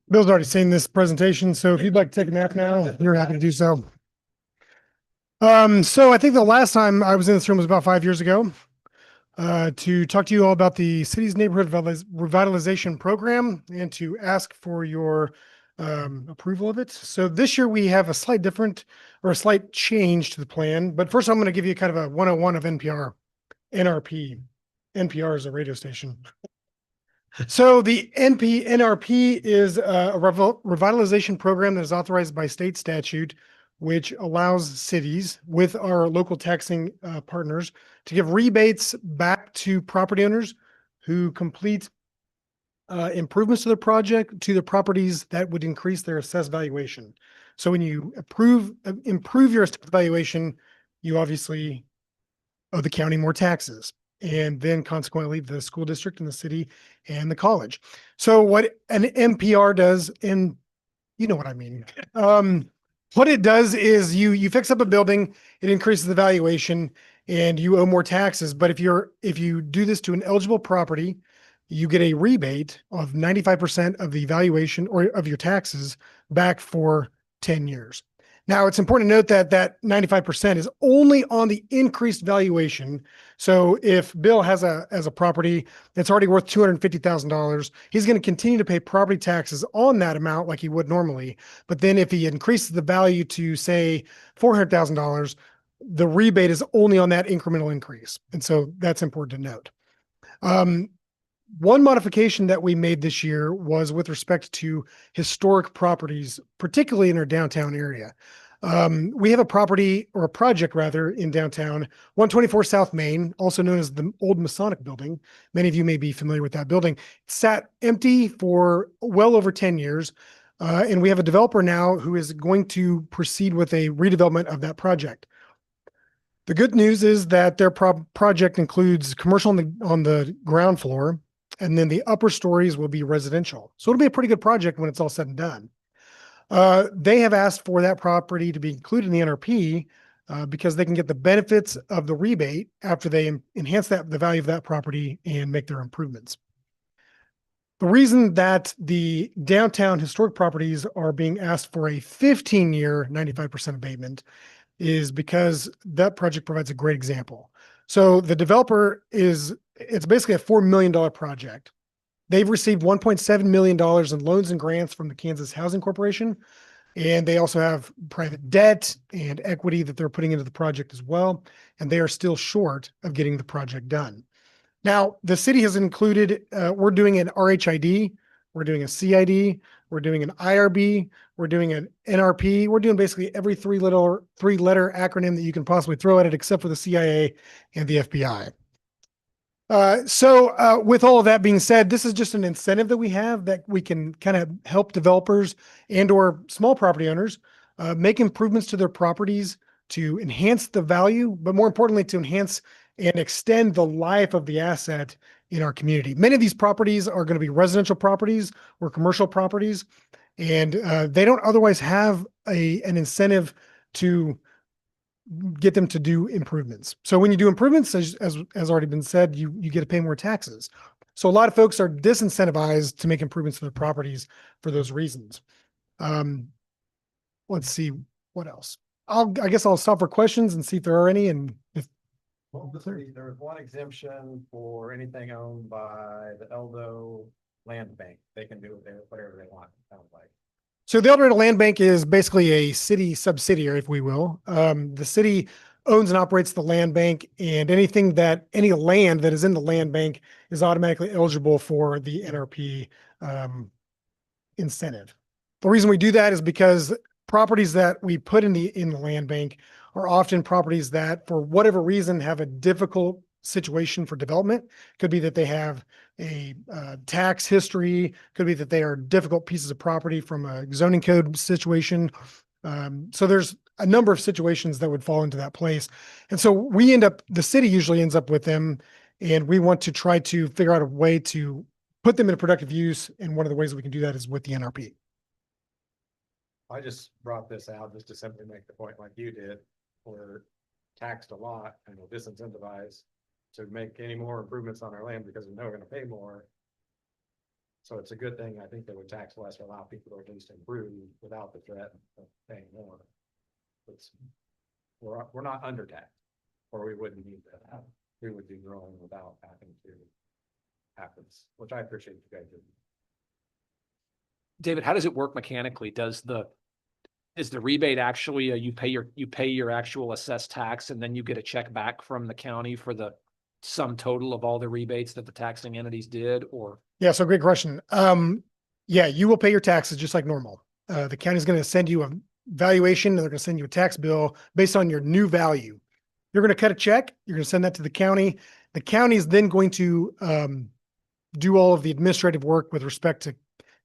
Bill's already seen this presentation, so if you'd like to take a nap now, you're happy to do so. So I think the last time I was in this room was about 5 years ago to talk to you all about the city's neighborhood revitalization program and to ask for your approval of it. So this year we have a slight change to the plan. But first, I'm going to give you kind of a 101 of NPR. NPR is a radio station. So the NRP is a revitalization program that is authorized by state statute, which allows cities with our local taxing partners to give rebates back to property owners who complete improvements to the properties that would increase their assessed valuation. So when you improve your assessed valuation, you obviously owe the county more taxes, and then consequently the school district and the city and the college. So what an NPR does, and you know what I mean. What it does is you fix up a building, it increases the valuation, and you owe more taxes. But if you do this to an eligible property, you get a rebate of 95% of the valuation or of your taxes back for 10 years. Now, it's important to note that that 95% is only on the increased valuation. So if Bill has a property that's already worth $250,000, he's going to continue to pay property taxes on that amount like he would normally. But then if he increases the value to, say, $400,000, the rebate is only on that incremental increase. And so that's important to note. One modification that we made this year was with respect to historic properties, particularly in our downtown area. We have a project in downtown, 124 South Main, also known as the old Masonic building. Many of you may be familiar with that building. It sat empty for well over 10 years. And we have a developer now who is going to proceed with a redevelopment of that project. The good news is that their project includes commercial on the ground floor, and then the upper stories will be residential. So it'll be a pretty good project when it's all said and done. They have asked for that property to be included in the NRP because they can get the benefits of the rebate after they enhance the value of that property and make their improvements. The reason that the downtown historic properties are being asked for a 15-year 95% abatement is because that project provides a great example. So the developer it's basically a $4 million project. They've received $1.7 million in loans and grants from the Kansas Housing Corporation. And they also have private debt and equity that they're putting into the project as well. And they are still short of getting the project done. Now, the city has included, we're doing an RHID, we're doing a CID, we're doing an IRB, we're doing an NRP. We're doing basically every three-letter acronym that you can possibly throw at it, except for the CIA and the FBI. So with all of that being said, this is just an incentive that we have that we can kind of help developers and or small property owners make improvements to their properties to enhance the value, but more importantly, to enhance and extend the life of the asset in our community. Many of these properties are going to be residential properties or commercial properties, and they don't otherwise have an incentive to get them to do improvements. So when you do improvements, as already been said, you get to pay more taxes. So a lot of folks are disincentivized to make improvements to their properties for those reasons. Let's see what else. I guess I'll stop for questions and see if there are any. And if There was one exemption for anything owned by the Eldo Land Bank. They can do whatever they want, it sounds like. So the El Dorado Land Bank is basically a city subsidiary, if we will. The city owns and operates the land bank, and any land that is in the land bank is automatically eligible for the NRP incentive. The reason we do that is because properties that we put in the land bank are often properties that, for whatever reason, have a difficult situation for development. Could be that they have a tax history, could be that they are difficult pieces of property from a zoning code situation. So there's a number of situations that would fall into that place. And so the city usually ends up with them, and we want to try to figure out a way to put them in a productive use. And one of the ways we can do that is with the NRP. I just brought this out just to simply make the point like you did, we're taxed a lot and we're disincentivized to make any more improvements on our land because we know we're going to pay more. So it's a good thing. I think they would tax less or allow people to at least improve without the threat of paying more. We're not undertaxed, or we wouldn't need that. We would be growing without having to happen, which I appreciate you guys doing. David, how does it work mechanically? Is the rebate actually you pay your actual assessed tax and then you get a check back from the county for the sum total of all the rebates that the taxing entities did, or? Yeah, so great question. Yeah, you will pay your taxes just like normal. The county is going to send you a valuation, and they're going to send you a tax bill based on your new value. You're going to cut a check. You're going to send that to the county. The county is then going to do all of the administrative work with respect to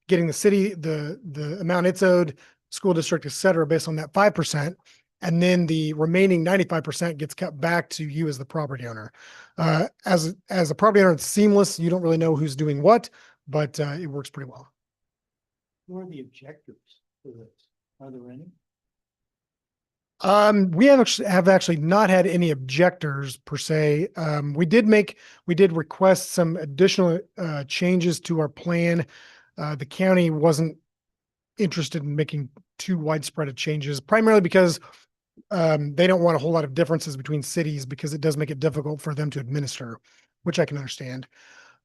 getting the city, the amount it's owed, school district, et cetera, based on that 5%. And then the remaining 95% gets cut back to you as the property owner. As a property owner, it's seamless. You don't really know who's doing what, but it works pretty well. Who are the objectives for this? Are there any? We have actually not had any objectors per se. We did request some additional changes to our plan. The county wasn't interested in making too widespread of changes, primarily because they don't want a whole lot of differences between cities because it does make it difficult for them to administer, which I can understand.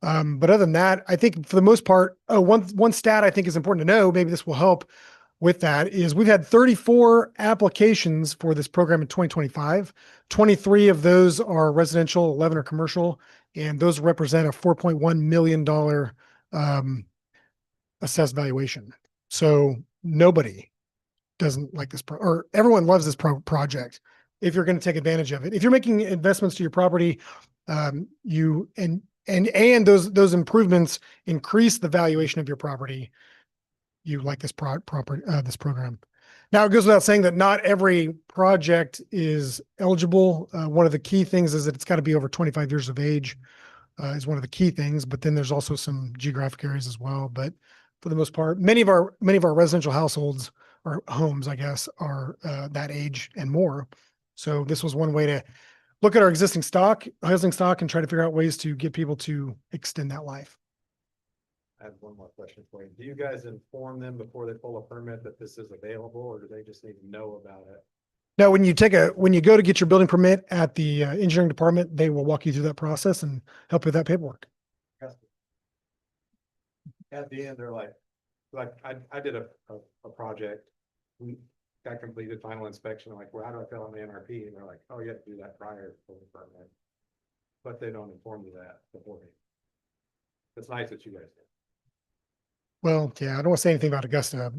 But other than that, I think for the most part, one stat I think is important to know, maybe this will help with that, is we've had 34 applications for this program in 2025. 23 of those are residential, 11 are commercial, and those represent a $4.1 million assessed valuation. So nobody doesn't like this, or everyone loves this project if you're going to take advantage of it. If you're making investments to your property, and those improvements increase the valuation of your property, you like this program. Now, it goes without saying that not every project is eligible. One of the key things is that it's got to be over 25 years of age, is one of the key things. But then there's also some geographic areas as well. But for the most part, many of our residential households or homes, I guess, are that age and more. So this was one way to look at our existing stock, housing stock, and try to figure out ways to get people to extend that life. I have one more question for you. Do you guys inform them before they pull a permit that this is available, or do they just need to know about it? Now, when you go to get your building permit at the engineering department, they will walk you through that process and help you with that paperwork. At the end, they're like I did a project. We got completed final inspection. I'm like, well, how do I fill out my NRP? And they're like, oh, you have to do that prior to the permit. But they don't inform you that beforehand. It's nice that you guys do. Well, yeah, I don't want to say anything about Augusta.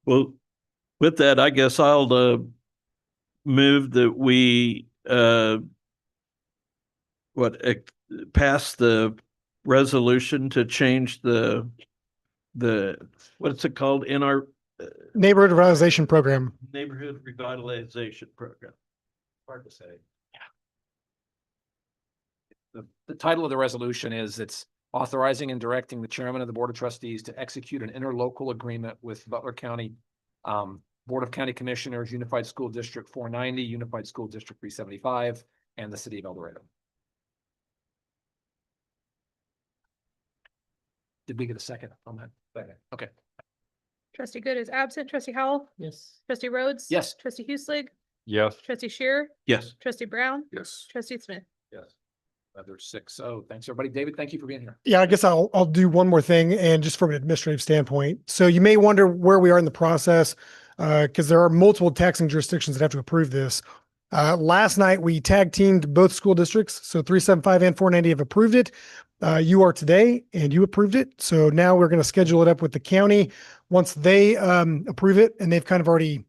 Well, with that, I guess I'll move that we pass the resolution to change the what's it called in our Neighborhood revitalization program. neighborhood revitalization program. Hard to say. The title of the resolution is it's authorizing and directing the chairman of the Board of Trustees to execute an interlocal agreement with Butler County Board of County Commissioners, Unified School District 490, Unified School District 375, and the City of El Dorado. Did we get a second on that? Second. Okay. Trustee Good is absent. Trustee Howell? Yes. Trustee Rhodes? Yes. Trustee Hueslig? Yes. Trustee Shearer? Yes. Trustee Brown? Yes. Trustee Smith? Yes. Other 6-0. Thanks, everybody. David, thank you for being here. Yeah, I guess I'll do one more thing, and just from an administrative standpoint. So you may wonder where we are in the process, because there are multiple taxing jurisdictions that have to approve this. Last night we tag teamed both school districts, so 375 and 490 have approved it. You are today, and you approved it. So now we're going to schedule it up with the county. Once they approve it, and they've kind of already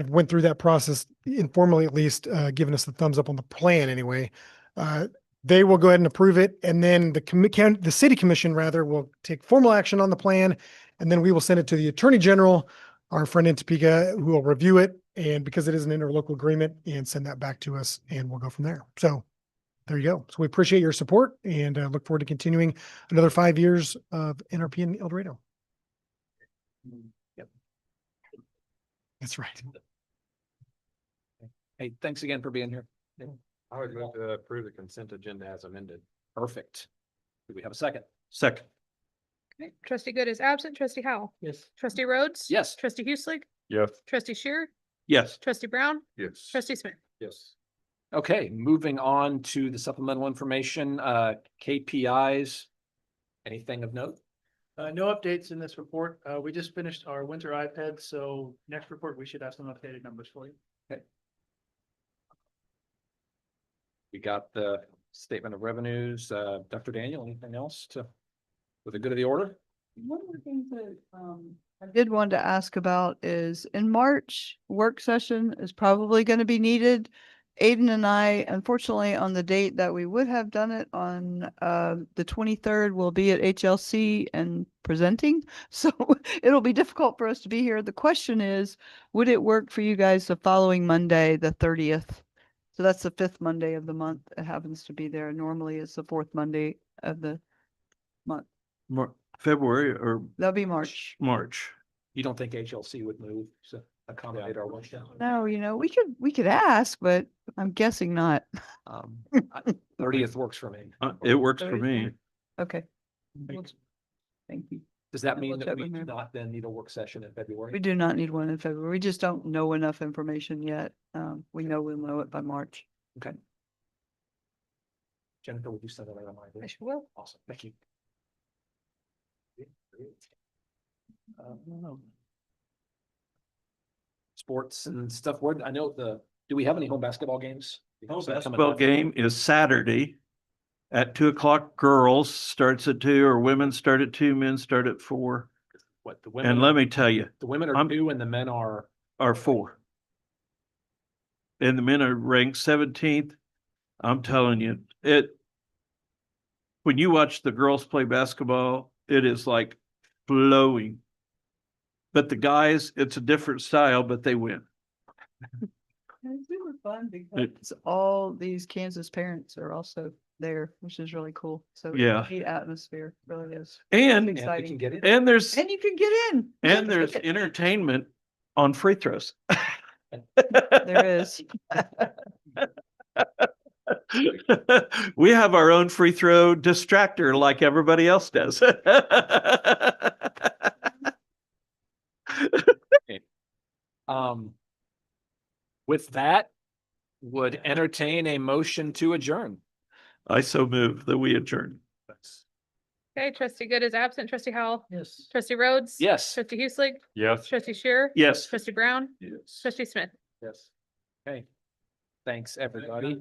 went through that process informally, at least, giving us the thumbs up on the plan anyway. They will go ahead and approve it, and then the city commission rather will take formal action on the plan, and then we will send it to the attorney general, our friend in Topeka, who will review it, and because it is an interlocal agreement, and send that back to us, and we'll go from there. So there you go. So we appreciate your support, and look forward to continuing another 5 years of NRP in El Dorado. Yep. That's right. Hey, thanks again for being here. I would move to approve the consent agenda as amended. Perfect. Do we have a second? Second. Okay. Trustee Good is absent. Trustee Howell? Yes. Trustee Rhodes? Yes. Trustee Hueslig? Yes. Trustee Shearer? Yes. Trustee Brown? Yes. Trustee Smith? Yes. Okay, moving on to the supplemental information, KPIs. Anything of note? No updates in this report. We just finished our winter iPad, so next report, we should have some updated numbers for you. We got the statement of revenues. Dr. Daniel, anything else for the good of the order? One of the things that I did want to ask about is in March, work session is probably going to be needed. Aiden and I, unfortunately, on the date that we would have done it on the 23rd, will be at HLC and presenting. So it'll be difficult for us to be here. The question is, would it work for you guys the following Monday, the 30th? So that's the 5th Monday of the month. It happens to be there. Normally it's the 4th Monday of the month. February or That'll be March. March. You don't think HLC would move to accommodate our workshop? No, we could ask, but I'm guessing not. 30th works for me. It works for me. Okay. Thank you. Does that I mean will that check we with do her. not then need a work session in February? We do not need one in February. We just don't know enough information yet. We know we'll know it by March. Okay. Jennifer, would you send that out on my? I sure will. Awesome, thank you. Sports and stuff. Where I know do we have any home basketball games? Home basketball game is Saturday at 2:00. Girls starts at 2, or women start at 2, men start at 4. What the women? And let me tell you, The women are 2 and the men are 4. And the men are ranked 17th. I'm telling you, when you watch the girls play basketball, it is like flowing. But the guys, it's a different style, but they win. And it's super fun because all these Kansas parents are also there, which is really cool. So Yeah. neat atmosphere, really is. And It's exciting. get in. and there's And you can get in. and there's entertainment on free throws. There is. We have our own free throw distractor like everybody else does. With that, would entertain a motion to adjourn. I so move that we adjourn. Okay, trustee Good is absent. Trustee Howell. Yes. Trustee Rhodes. Yes. Trustee Hueslick. Yes. Trustee Shearer. Yes. Trustee Brown. Yes. Trustee Smith. Yes. Okay. Thanks, everybody.